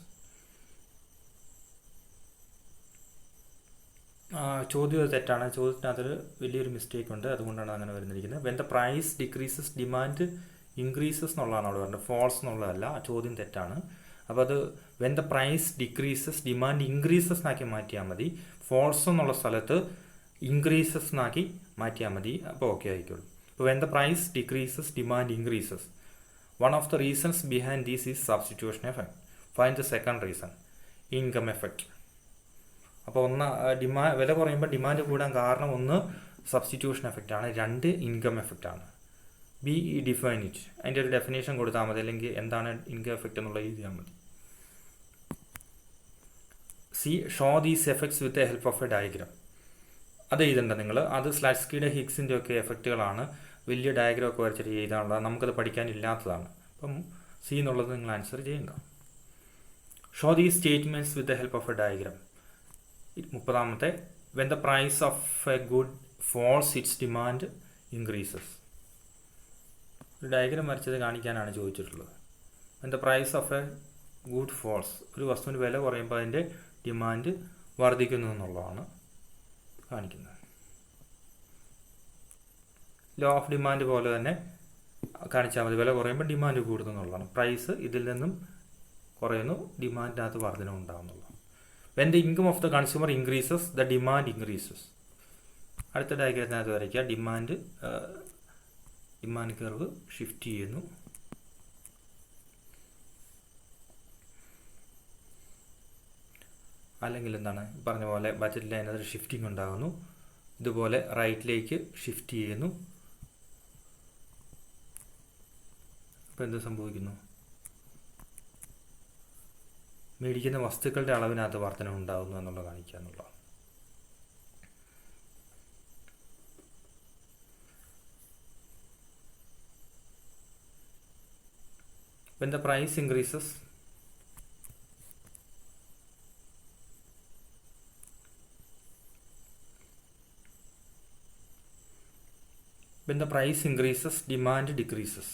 ചോദ്യം തെറ്റാണ്. ചോദ്യത്തിനകത്തൊരു വലിയൊരു മിസ്റ്റേക്ക് ഉണ്ട്, അതുകൊണ്ടാണ് അങ്ങനെ വരുന്നിരിക്കുന്നത്. When the price decreases demand increases എന്നുള്ളതാണ് അവിടെ പറയുന്നത്, ഫോൾസ് എന്നുള്ളതല്ല. ചോദ്യം തെറ്റാണ്. അപ്പോൾ അത് when the price decreases demand increases എന്നാക്കി മാറ്റിയാൽ മതി. ഫോൾസ് എന്നുള്ള സ്ഥലത്ത് ഇൻക്രീസസ് എന്നാക്കി മാറ്റിയാൽ മതി. അപ്പോൾ ഓക്കെ ആയിക്കോളും. അപ്പോൾ when the price decreases demand increases. One of the reasons behind these is substitution effect. Find the second reason, income effect. അപ്പോൾ വില കുറയുമ്പോൾ ഡിമാൻഡ് കൂടാൻ കാരണം ഒന്ന് സബ്സ്റ്റിറ്റ്യൂഷൻ എഫക്റ്റ് ആണ്, 2 ഇൻകം എഫക്റ്റ് ആണ്. ബി ഡിഫൈൻ ഇറ്റ്, അതിൻ്റെ ഒരു ഡെഫിനേഷൻ കൊടുത്താൽ മതി, അല്ലെങ്കിൽ എന്താണ് ഇൻകം എഫക്റ്റ് എന്നുള്ളത് എഴുതിയാൽ മതി. C show these effects with the help of a diagram. അത് എഴുതണ്ട നിങ്ങൾ, അത് സ്ലാറ്റ്സ്കിയുടെ ഹിഗ്സിൻ്റെ ഒക്കെ എഫക്റ്റുകളാണ്. വലിയ ഡയഗ്രാം ഒക്കെ വരച്ചിട്ട് എഴുതാനുള്ളത്, നമുക്കത് പഠിക്കാനില്ലാത്തതാണ്. അപ്പം സി എന്നുള്ളത് നിങ്ങൾ ആൻസർ ചെയ്യണ്ട. Show these statements with the help of a diagram. 30-ാമത്തെ when the price of a good falls its demand increases. ഒരു ഡയഗ്രാം വരച്ചത് കാണിക്കാനാണ് ചോദിച്ചിട്ടുള്ളത്. When the price of a good falls, ഒരു വസ്തുവിന് വില കുറയുമ്പോൾ അതിൻ്റെ ഡിമാൻഡ് വർദ്ധിക്കുന്നു എന്നുള്ളതാണ് കാണിക്കുന്നത്. ലോ ഓഫ് ഡിമാൻഡ് പോലെ തന്നെ കാണിച്ചാൽ മതി. വില കുറയുമ്പോൾ ഡിമാൻഡ് കൂടുന്നു എന്നുള്ളതാണ്. പ്രൈസ് ഇതിൽ നിന്നും കുറയുന്നു, ഡിമാൻഡിനകത്ത് വർധന ഉണ്ടാകുന്നുള്ളൂ. When the income of the consumer increases, the demand increases. അടുത്ത ഡയഗ്രത്തിനകത്ത് വരയ്ക്കുക. ഡിമാൻഡ് കർവ് ഷിഫ്റ്റ് ചെയ്യുന്നു. അല്ലെങ്കിൽ എന്താണ് പറഞ്ഞ പോലെ ബഡ്ജറ്റ് ലൈൻ അതിൽ ഷിഫ്റ്റിംഗ് ഉണ്ടാകുന്നു. ഇതുപോലെ റൈറ്റിലേക്ക് ഷിഫ്റ്റ് ചെയ്യുന്നു. അപ്പോൾ എന്ത് സംഭവിക്കുന്നു? മേടിക്കുന്ന വസ്തുക്കളുടെ അളവിനകത്ത് വർധന ഉണ്ടാകുന്നു എന്നുള്ളത് കാണിക്കുക എന്നുള്ളതാണ്. When the price increases, demand decreases.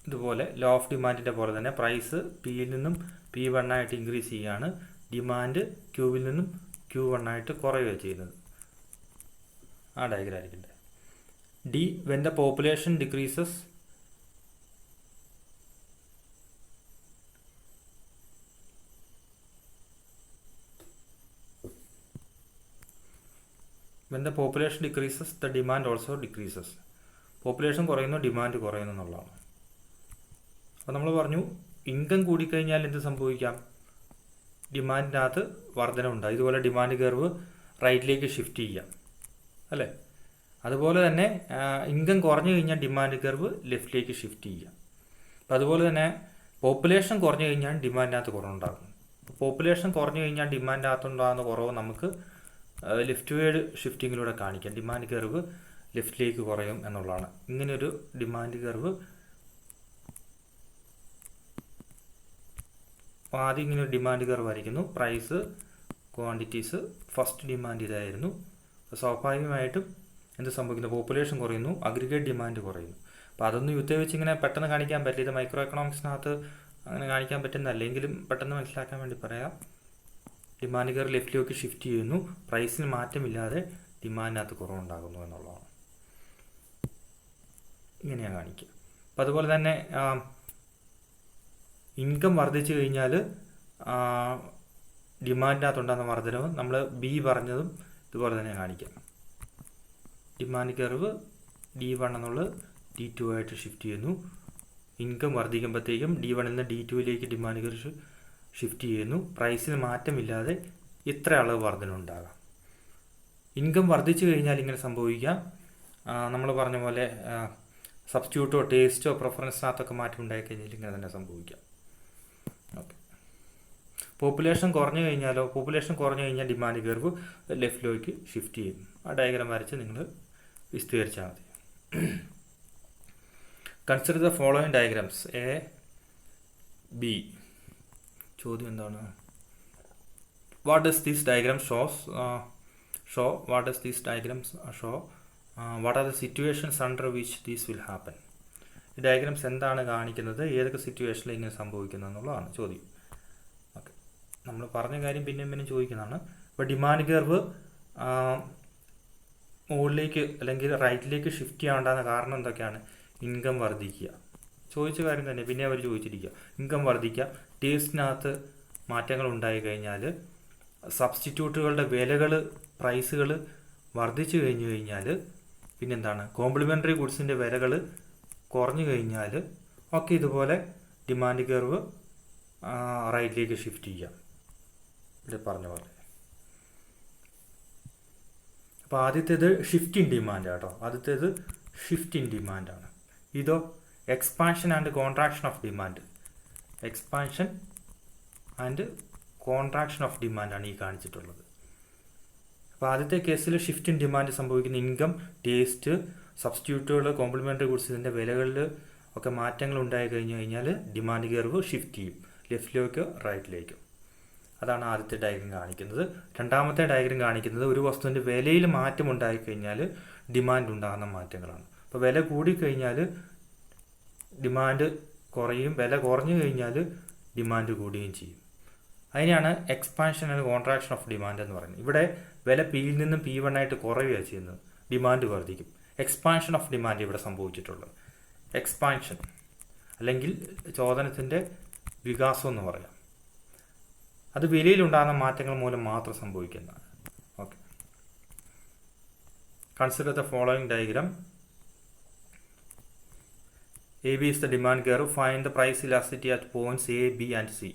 ഇതുപോലെ ലോ ഓഫ് ഡിമാൻഡിൻ്റെ പോലെ തന്നെ പ്രൈസ് പിയിൽ നിന്നും P1 ആയിട്ട് ഇൻക്രീസ് ചെയ്യുകയാണ്, ഡിമാൻഡ് ക്യൂവിൽ നിന്നും Q1 ആയിട്ട് കുറയുകയാണ് ചെയ്യുന്നത്. ആ ഡയഗ്രം ആയിരിക്കട്ടെ. D, when the population decreases the demand also decreases. Population കുറയുന്നു, ഡിമാൻഡ് കുറയുന്നു എന്നുള്ളതാണ്. അപ്പോൾ നമ്മൾ പറഞ്ഞു ഇൻകം കൂടിക്കഴിഞ്ഞാൽ എന്ത് സംഭവിക്കാം? ഡിമാൻഡിനകത്ത് വർധന ഉണ്ടാകും. ഇതുപോലെ ഡിമാൻഡ് കർവ് റൈറ്റിലേക്ക് ഷിഫ്റ്റ് ചെയ്യാം അല്ലേ? അതുപോലെ തന്നെ ഇൻകം കുറഞ്ഞു കഴിഞ്ഞാൽ ഡിമാൻഡ് കർവ് ലെഫ്റ്റിലേക്ക് ഷിഫ്റ്റ് ചെയ്യാം. അപ്പം അതുപോലെ തന്നെ പോപ്പുലേഷൻ കുറഞ്ഞു കഴിഞ്ഞാൽ ഡിമാൻഡിനകത്ത് കുറവുണ്ടാകും. പോപ്പുലേഷൻ കുറഞ്ഞു കഴിഞ്ഞാൽ ഡിമാൻഡിനകത്തുണ്ടാകുന്ന കുറവ് നമുക്ക് ലെഫ്റ്റ് വേർഡ് ഷിഫ്റ്റിങ്ങിലൂടെ കാണിക്കാം. ഡിമാൻഡ് കർവ് ലെഫ്റ്റിലേക്ക് കുറയും എന്നുള്ളതാണ്. ഇങ്ങനെയൊരു ഡിമാൻഡ് കർവ് ആദ്യം ഇങ്ങനെ ഒരു ഡിമാൻഡ് കർവ് വരയ്ക്കുന്നു. പ്രൈസ്, ക്വാണ്ടിറ്റീസ്, ഫസ്റ്റ് ഡിമാൻഡ് ഇതായിരുന്നു. സ്വാഭാവികമായിട്ടും എന്ത് സംഭവിക്കുന്നു? പോപ്പുലേഷൻ കുറയുന്നു, അഗ്രിഗേറ്റ് ഡിമാൻഡ് കുറയുന്നു. അപ്പോൾ അതൊന്നും യുദ്ധം വെച്ച് ഇങ്ങനെ പെട്ടെന്ന് കാണിക്കാൻ പറ്റില്ല. ഇത് മൈക്രോ എക്കണോമിക്സിനകത്ത് അങ്ങനെ കാണിക്കാൻ പറ്റുന്നതല്ല, എങ്കിലും പെട്ടെന്ന് മനസ്സിലാക്കാൻ വേണ്ടി പറയാം. ഡിമാൻഡ് കർവ് ലെഫ്റ്റിലേക്ക് ഷിഫ്റ്റ് ചെയ്യുന്നു, പ്രൈസിന് മാറ്റമില്ലാതെ ഡിമാൻഡിനകത്ത് കുറവുണ്ടാകുന്നു എന്നുള്ളതാണ്. ഇങ്ങനെയാണ് കാണിക്കുക. അപ്പോൾ അതുപോലെ തന്നെ ഇൻകം വർദ്ധിച്ചു കഴിഞ്ഞാൽ ഡിമാൻഡിനകത്തുണ്ടാകുന്ന വർധനവ് നമ്മൾ ബി പറഞ്ഞതും ഇതുപോലെ തന്നെ കാണിക്കാം. ഡിമാൻഡ് കർവ് D1 എന്നുള്ളത് D2 ആയിട്ട് ഷിഫ്റ്റ് ചെയ്യുന്നു. ഇൻകം വർദ്ധിക്കുമ്പോഴത്തേക്കും D1 നിന്ന് D2യിലേക്ക് ഡിമാൻഡ് കർവ് ഷിഫ്റ്റ് ചെയ്യുന്നു. പ്രൈസിന് മാറ്റമില്ലാതെ ഇത്ര അളവ് വർധന ഉണ്ടാകാം. ഇൻകം വർദ്ധിച്ചു കഴിഞ്ഞാൽ ഇങ്ങനെ സംഭവിക്കാം. നമ്മൾ പറഞ്ഞ പോലെ സബ്സ്റ്റിറ്റ്യൂട്ടോ ടേസ്റ്റോ പ്രിഫറൻസിനകത്തൊക്കെ മാറ്റം ഉണ്ടായിക്കഴിഞ്ഞാൽ ഇങ്ങനെ തന്നെ സംഭവിക്കാം. ഓക്കെ. പോപ്പുലേഷൻ കുറഞ്ഞു കഴിഞ്ഞാൽ ഡിമാൻഡ് കർവ് ലെഫ്റ്റിലേക്ക് ഷിഫ്റ്റ് ചെയ്യും. ആ ഡയഗ്രാം വരച്ച് നിങ്ങൾ വിശദീകരിച്ചാൽ മതി. Consider the following diagrams A B. ചോദ്യം എന്താണ്? What does these diagram show what are the situations under which these will happen. ഈ ഡയഗ്രാംസ് എന്താണ് കാണിക്കുന്നത്, ഏതൊക്കെ സിറ്റുവേഷനിൽ ഇങ്ങനെ സംഭവിക്കുന്നു എന്നുള്ളതാണ് ചോദ്യം. ഓക്കെ, നമ്മൾ പറഞ്ഞ കാര്യം പിന്നെയും ചോദിക്കുന്നതാണ്. ഇപ്പോൾ ഡിമാൻഡ് കർവ് മുകളിലേക്ക് അല്ലെങ്കിൽ റൈറ്റിലേക്ക് ഷിഫ്റ്റ് ചെയ്യാണ്ടാകുന്ന കാരണം എന്തൊക്കെയാണ്? ഇൻകം വർദ്ധിക്കുക. ചോദിച്ച കാര്യം തന്നെ പിന്നെ അവർ ചോദിച്ചിരിക്കുക. ഇൻകം വർദ്ധിക്കുക, ടേസ്റ്റിനകത്ത് മാറ്റങ്ങൾ ഉണ്ടായി കഴിഞ്ഞാൽ, സബ്സ്റ്റിറ്റ്യൂട്ടുകളുടെ വിലകൾ, പ്രൈസുകൾ വർദ്ധിച്ചു കഴിഞ്ഞാൽ, പിന്നെന്താണ്, കോംപ്ലിമെൻ്ററി ഗുഡ്സിൻ്റെ വിലകൾ കുറഞ്ഞു കഴിഞ്ഞാൽ ഒക്കെ ഇതുപോലെ ഡിമാൻഡ് കർവ് റൈറ്റിലേക്ക് ഷിഫ്റ്റ് ചെയ്യാം. ഇവിടെ പറഞ്ഞ പോലെ. അപ്പോൾ ആദ്യത്തേത് ഷിഫ്റ്റ് ഇൻ ഡിമാൻഡ് കേട്ടോ. ആദ്യത്തേത് ഷിഫ്റ്റ് ഇൻ ഡിമാൻഡാണ്. ഇതോ expansion and contraction of demand. Expansion and contraction of ഡിമാൻഡാണ് ഈ കാണിച്ചിട്ടുള്ളത്. അപ്പോൾ ആദ്യത്തെ കേസിൽ ഷിഫ്റ്റ് ഇൻ ഡിമാൻഡ് സംഭവിക്കുന്ന ഇൻകം, ടേസ്റ്റ്, സബ്സ്റ്റിറ്റ്യൂട്ടുകൾ, കോംപ്ലിമെൻ്ററി ഗുഡ്സ് ഇതിൻ്റെ വിലകളിൽ ഒക്കെ മാറ്റങ്ങൾ ഉണ്ടായി കഴിഞ്ഞാൽ ഡിമാൻഡ് കർവ് ഷിഫ്റ്റ് ചെയ്യും, ലെഫ്റ്റിലേക്കോ റൈറ്റിലേക്കോ. അതാണ് ആദ്യത്തെ ഡയഗ്രം കാണിക്കുന്നത്. രണ്ടാമത്തെ ഡയഗ്രം കാണിക്കുന്നത് ഒരു വസ്തുവിൻ്റെ വിലയിൽ മാറ്റം ഉണ്ടായിക്കഴിഞ്ഞാൽ ഡിമാൻഡ് ഉണ്ടാകുന്ന മാറ്റങ്ങളാണ്. അപ്പോൾ വില കൂടിക്കഴിഞ്ഞാൽ ഡിമാൻഡ് കുറയും, വില കുറഞ്ഞു കഴിഞ്ഞാൽ ഡിമാൻഡ് കൂടുകയും ചെയ്യും. അതിനെയാണ് expansion and contraction of demand എന്ന് പറയുന്നത്. ഇവിടെ വില പിയിൽ നിന്നും P1 ആയിട്ട് കുറയുകയാണ് ചെയ്യുന്നത്, ഡിമാൻഡ് വർദ്ധിക്കും. എക്സ്പാൻഷൻ ഓഫ് ഡിമാൻഡ് ഇവിടെ സംഭവിച്ചിട്ടുള്ളത്. എക്സ്പാൻഷൻ അല്ലെങ്കിൽ ചോദനത്തിൻ്റെ വികാസം എന്ന് പറയാം. അത് വിലയിലുണ്ടാകുന്ന മാറ്റങ്ങൾ മൂലം മാത്രം സംഭവിക്കുന്നതാണ്. Okay, consider the following diagram A B is the demand curve. Find the price elasticity at points A B and C.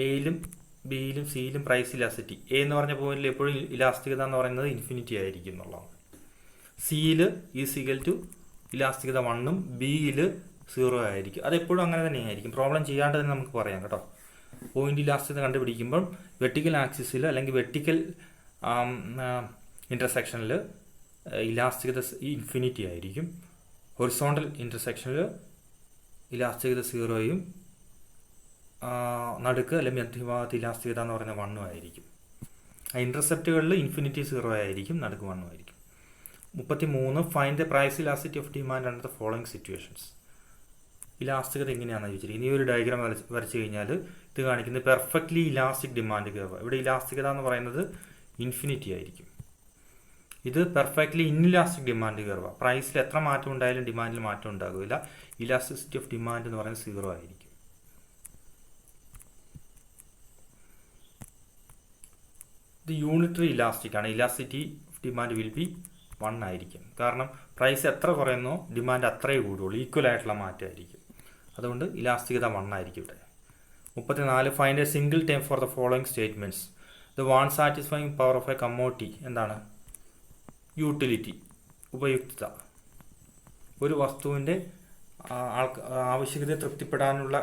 എയിലും ബിയിലും സിയിലും പ്രൈസ് ഇലാസ്റ്റിറ്റി. എ എന്ന് പറഞ്ഞ പോയിന്റിൽ എപ്പോഴും ഇലാസ്റ്റികത എന്ന് പറയുന്നത് ഇൻഫിനിറ്റി ആയിരിക്കും എന്നുള്ളതാണ്. സിയിൽ ഈസിക്കൽ ടു ഇലാസ്റ്റികത 1ഉം ബിയിൽ 0 ആയിരിക്കും. അതെപ്പോഴും അങ്ങനെ തന്നെയായിരിക്കും. പ്രോബ്ലം ചെയ്യാണ്ട് തന്നെ നമുക്ക് പറയാം കേട്ടോ. പോയിന്റ് ഇലാസ്റ്റികത കണ്ടുപിടിക്കുമ്പോൾ വെർട്ടിക്കൽ ആക്സിസിൽ അല്ലെങ്കിൽ വെർട്ടിക്കൽ ഇൻ്റർസെക്ഷനിൽ ഇലാസ്റ്റികത ഇൻഫിനിറ്റി ആയിരിക്കും. ഹൊറിസോണ്ടൽ ഇൻ്റർസെക്ഷനിൽ ഇലാസ്റ്റികത 0യും നടുക്ക് അല്ലെങ്കിൽ മധ്യഭാഗത്ത് ഇലാസ്റ്റികത എന്ന് പറയുന്നത് 1ഉം ആയിരിക്കും. ആ ഇൻ്റർസെപ്റ്റുകളിൽ ഇൻഫിനിറ്റി 0 ആയിരിക്കും, നടുക്ക് 1ഉം ആയിരിക്കും. 33 find the price elasticity of demand under the following situations. ഇലാസ്റ്റികത എങ്ങനെയാണെന്ന് ചോദിച്ചിരിക്കുന്നത്. ഇനി ഒരു ഡയഗ്രാം വരച്ച് കഴിഞ്ഞാൽ ഇത് കാണിക്കുന്നത് പെർഫെക്റ്റ്ലി ഇലാസ്റ്റിക് ഡിമാൻഡ് കർവ്. ഇവിടെ ഇലാസ്റ്റികത എന്ന് പറയുന്നത് ഇൻഫിനിറ്റി ആയിരിക്കും. ഇത് പെർഫെക്റ്റ്ലി ഇൻഇലാസ്റ്റിക് ഡിമാൻഡ് കർവ്. പ്രൈസിൽ എത്ര മാറ്റം ഉണ്ടായാലും ഡിമാൻഡിൽ മാറ്റം ഉണ്ടാകില്ല. ഇലാസ്റ്റിസിറ്റി ഓഫ് ഡിമാൻഡ് എന്ന് പറയുന്നത് 0 ആയിരിക്കും. ഇത് യൂണിറ്ററി ഇലാസ്റ്റിക് ആണ്. Elasticity of demand will be 1 ആയിരിക്കും. കാരണം പ്രൈസ് എത്ര കുറയുന്നോ ഡിമാൻഡ് അത്രയേ കൂടുള്ളൂ. ഈക്വൽ ആയിട്ടുള്ള മാറ്റമായിരിക്കും. അതുകൊണ്ട് ഇലാസ്റ്റികത 1 ആയിരിക്കും ഇവിടെ. 34 find A single time for the following statements. The warn satisfying power of a commodity. എന്താണ്? യൂട്ടിലിറ്റി, ഉപയുക്തത. ഒരു വസ്തുവിൻ്റെ ആവശ്യകതയെ തൃപ്തിപ്പെടുത്താനുള്ള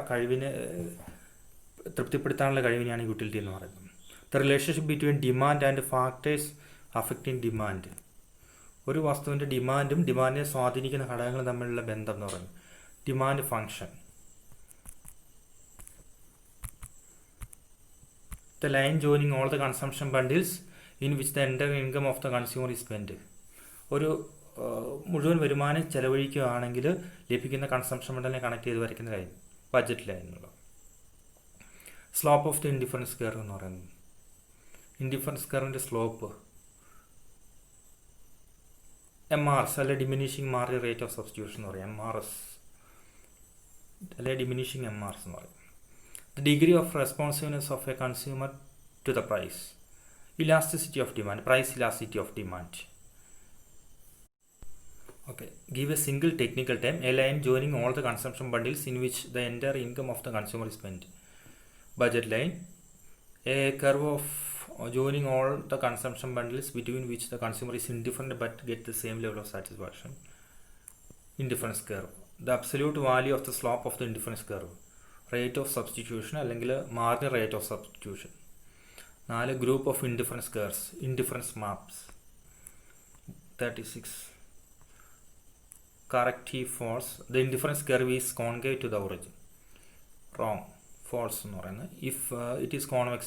കഴിവിനെയാണ് യൂട്ടിലിറ്റി എന്ന് പറയുന്നത്. The relationship between demand and factors affecting demand. ഒരു വസ്തുവിൻ്റെ ഡിമാൻഡും ഡിമാൻഡിനെ സ്വാധീനിക്കുന്ന ഘടകങ്ങളും തമ്മിലുള്ള ബന്ധം എന്ന് പറയുന്നത് demand function. The line joining all the consumption bundles in which the enter income of the consumer is spend. ഒരു മുഴുവൻ വരുമാനം ചെലവഴിക്കുകയാണെങ്കിൽ ലഭിക്കുന്ന കൺസംഷൻ ബണ്ടിലിനെ കണക്ട് ചെയ്ത് വരയ്ക്കുന്ന ലൈൻ ബഡ്ജറ്റ് ലൈൻ എന്നുള്ളത്. Slope of the indifference curve എന്ന് പറയുന്നത്. ഇൻഡിഫറൻസ് കർവിൻ്റെ സ്ലോപ്പ് MRS അല്ലെ diminishing margin rate of substitution എന്ന് പറയും. MRS അല്ലെ ഡിമിനിഷിങ് MRS എന്ന് പറയും. The degree of responsiveness of a consumer to the price. Elasticity of demand, price elasticity of demand. Okay, give a single technical term, a line joining all the consumption bundles in which the entire income of the consumer is spent. Budget line, a curve of joining all the consumption bundles between which the consumer is indifferent but get the same level of satisfaction. Indifference curve, the absolute value of the slope of the indifference curve. Rate of substitution അല്ലെങ്കിൽ marginal rate of substitution. 4 group of indifference curves, indifference maps. 36 corrective false. The indifference curve is concave to the origin. Wrong, false എന്ന് പറയുന്നത്. If it is convex,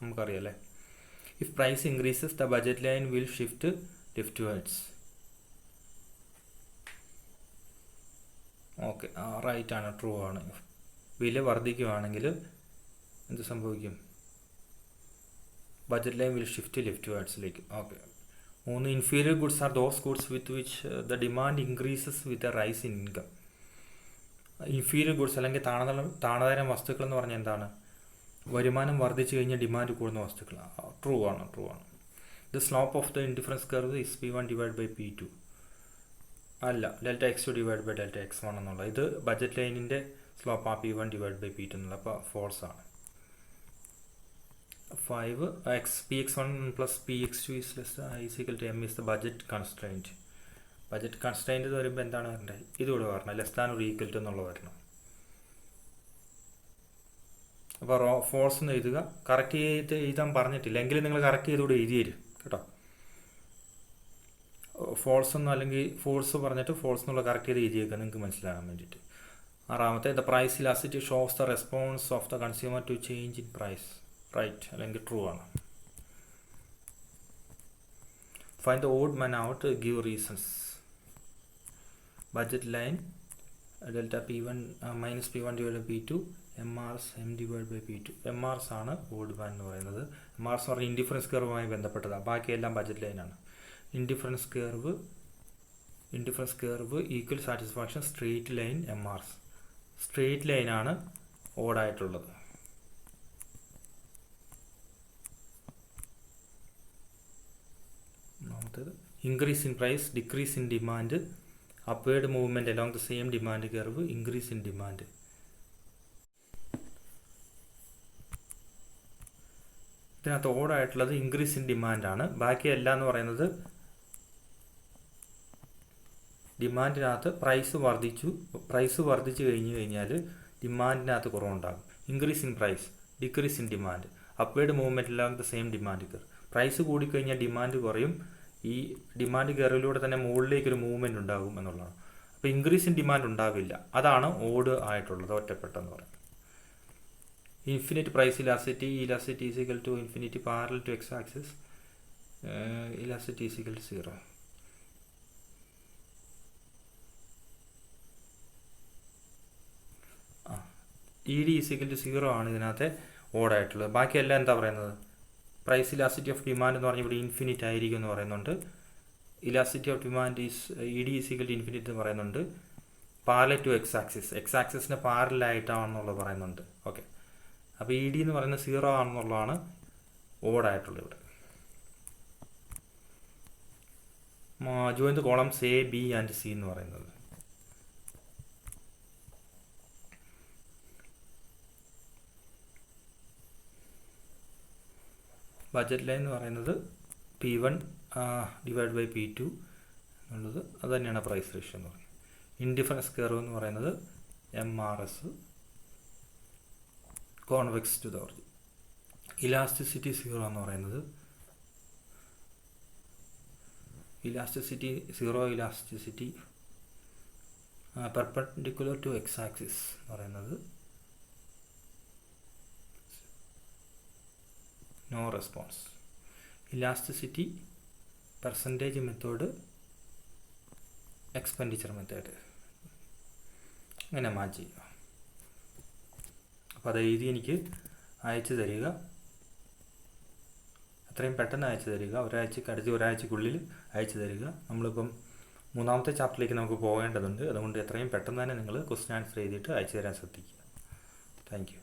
നമുക്കറിയാമല്ലേ. If price increases, the budget line will shift leftwards. Okay, right ആണ്, ട്രൂ ആണ്. വില വർദ്ധിക്കുകയാണെങ്കിൽ എന്ത് സംഭവിക്കും? ബഡ്ജറ്റ് ലൈൻ വിൽ ഷിഫ്റ്റ് ലെഫ്റ്റ്വേർഡ്സിലേക്ക്. Okay. 3 inferior goods are those goods with which the demand increases with a rise in income. Inferior goods അല്ലെങ്കിൽ താണതരം വസ്തുക്കൾ എന്ന് പറഞ്ഞാൽ എന്താണ്? വരുമാനം വർദ്ധിച്ചു കഴിഞ്ഞാൽ ഡിമാൻഡ് കൂടുന്ന വസ്തുക്കൾ. ട്രൂ ആണ്. The slope of the indifference curve is P1 divide by P2. അല്ല, delta x2 divide by delta x1 എന്നുള്ള. ഇത് ബഡ്ജറ്റ് ലൈനിൻ്റെ സ്ലോപ്പ് ആ P1 ഡിവൈഡ് ബൈ P2 എന്നുള്ള. അപ്പോൾ ഫോൾസ് ആണ്. 5 Px1 plus Px2 is less than is equal to M is the budget constraint. Budget constraint എന്ന് പറയുമ്പോൾ എന്താണ് വരേണ്ടത്? ഇതുകൂടെ വരണം, ലെസ് ദാൻ ഒരു ഈക്വൽ ടു എന്നുള്ള വരണം. അപ്പോൾ ഫോൾസ് എന്ന് എഴുതുക. കറക്റ്റ് ചെയ്ത് എഴുതാൻ പറഞ്ഞിട്ടില്ല, എങ്കിലും നിങ്ങൾ കറക്റ്റ് ചെയ്തുകൂടെ എഴുതി തരും കേട്ടോ. ഫോൾസ് എന്നോ അല്ലെങ്കിൽ ഫോൾസ് പറഞ്ഞിട്ട് ഫോൾസ് എന്നുള്ള കറക്റ്റ് ചെയ്ത് എഴുതിയേക്കുക, നിങ്ങൾക്ക് മനസ്സിലാകാൻ വേണ്ടിയിട്ട്. 6 the price elasticity shows the response of the consumer to change in price. Right അല്ലെങ്കിൽ ട്രൂ ആണ്. Find the odd man out, give reasons. Budget line delta P1 minus P1 divide by P2, MRS M divide by P2. MRS ആണ് ഓഡ് മാൻ എന്ന് പറയുന്നത്. MRS എന്ന് പറഞ്ഞാൽ ഇൻഡിഫറൻസ് കർവുമായി ബന്ധപ്പെട്ടതാണ്. ബാക്കിയെല്ലാം ബഡ്ജറ്റ് ലൈനാണ്. Indifference curve equal satisfaction straight line MRS. Straight ലൈനാണ് ഓടായിട്ടുള്ളത്. ഒന്നാമത്തേത് increase in price, decrease in demand, upward movement along the same demand curve, increase in demand. ഇതിനകത്ത് ഓടായിട്ടുള്ളത് ഇൻക്രീസ് ഇൻ ഡിമാൻഡാണ്. ബാക്കി എല്ലാം എന്ന് പറയുന്നത് ഡിമാൻഡിനകത്ത് പ്രൈസ് വർദ്ധിച്ചു കഴിഞ്ഞാൽ ഡിമാൻഡിനകത്ത് കുറവുണ്ടാകും. Increase in price, decrease in demand, upward movement along the same demand curve. Price കൂടിക്കഴിഞ്ഞാൽ ഡിമാൻഡ് കുറയും. ഈ ഡിമാൻഡ് കർവിലൂടെ തന്നെ മുകളിലേക്കൊരു മൂവ്മെൻറ്റ് ഉണ്ടാകും എന്നുള്ളതാണ്. അപ്പോൾ ഇൻക്രീസ് ഇൻ ഡിമാൻഡ് ഉണ്ടാവില്ല. അതാണ് ഓട് ആയിട്ടുള്ളത്, ഒറ്റപ്പെട്ടെന്ന് പറയുന്നത്. Infinite price elasticity is equal to infinity parallel to X axis, elasticity is equal to 0. ED is equal to 0 ആണ് ഇതിനകത്തെ ഓടായിട്ടുള്ളത്. ബാക്കിയെല്ലാം എന്താ പറയുന്നത്? പ്രൈസ് ഇലാസ്റ്റിറ്റി ഓഫ് ഡിമാൻഡ് എന്ന് പറഞ്ഞാൽ ഇവിടെ ഇൻഫിനിറ്റ് ആയിരിക്കും എന്ന് പറയുന്നുണ്ട്. Elasticity of demand ED is equal to infinite എന്ന് പറയുന്നുണ്ട്. പാരലൽ ടു എക്സ് ആക്സിസിന് പാരലായിട്ടാണെന്നുള്ളത് പറയുന്നുണ്ട്. ഓക്കെ, അപ്പോൾ ED എന്ന് പറയുന്നത് 0 ആണെന്നുള്ളതാണ് ഓടായിട്ടുള്ളത് ഇവിടെ. Join the columns A, B and C എന്ന് പറയുന്നത്. ബഡ്ജറ്റ് ലൈൻ എന്ന് പറയുന്നത് P1 ഡിവൈഡ് ബൈ P2 എന്നുള്ളത് അത് തന്നെയാണ് പ്രൈസ് റേഷ്യോ എന്ന് പറയുന്നത്. ഇൻഡിഫറൻസ് കർവ് എന്ന് പറയുന്നത് MRS, convex to the origin. Elasticity 0 എന്ന് പറയുന്നത് elasticity perpendicular to X axis എന്ന് പറയുന്നത് no response. Elasticity percentage method, expenditure method, അങ്ങനെ മാച്ച് ചെയ്യുക. അപ്പോൾ അത് എഴുതി എനിക്ക് അയച്ചു തരിക, എത്രയും പെട്ടെന്ന് അയച്ചു തരിക. ഒരാഴ്ചക്കുള്ളിൽ അയച്ചു തരിക. നമ്മളിപ്പം 3ാമത്തെ ചാപ്റ്ററിലേക്ക് നമുക്ക് പോകേണ്ടതുണ്ട്. അതുകൊണ്ട് എത്രയും പെട്ടെന്ന് തന്നെ നിങ്ങൾ ക്വസ്റ്റ്യൻ ആൻസർ ചെയ്തിട്ട് അയച്ചു തരാൻ ശ്രദ്ധിക്കുക. Thank you.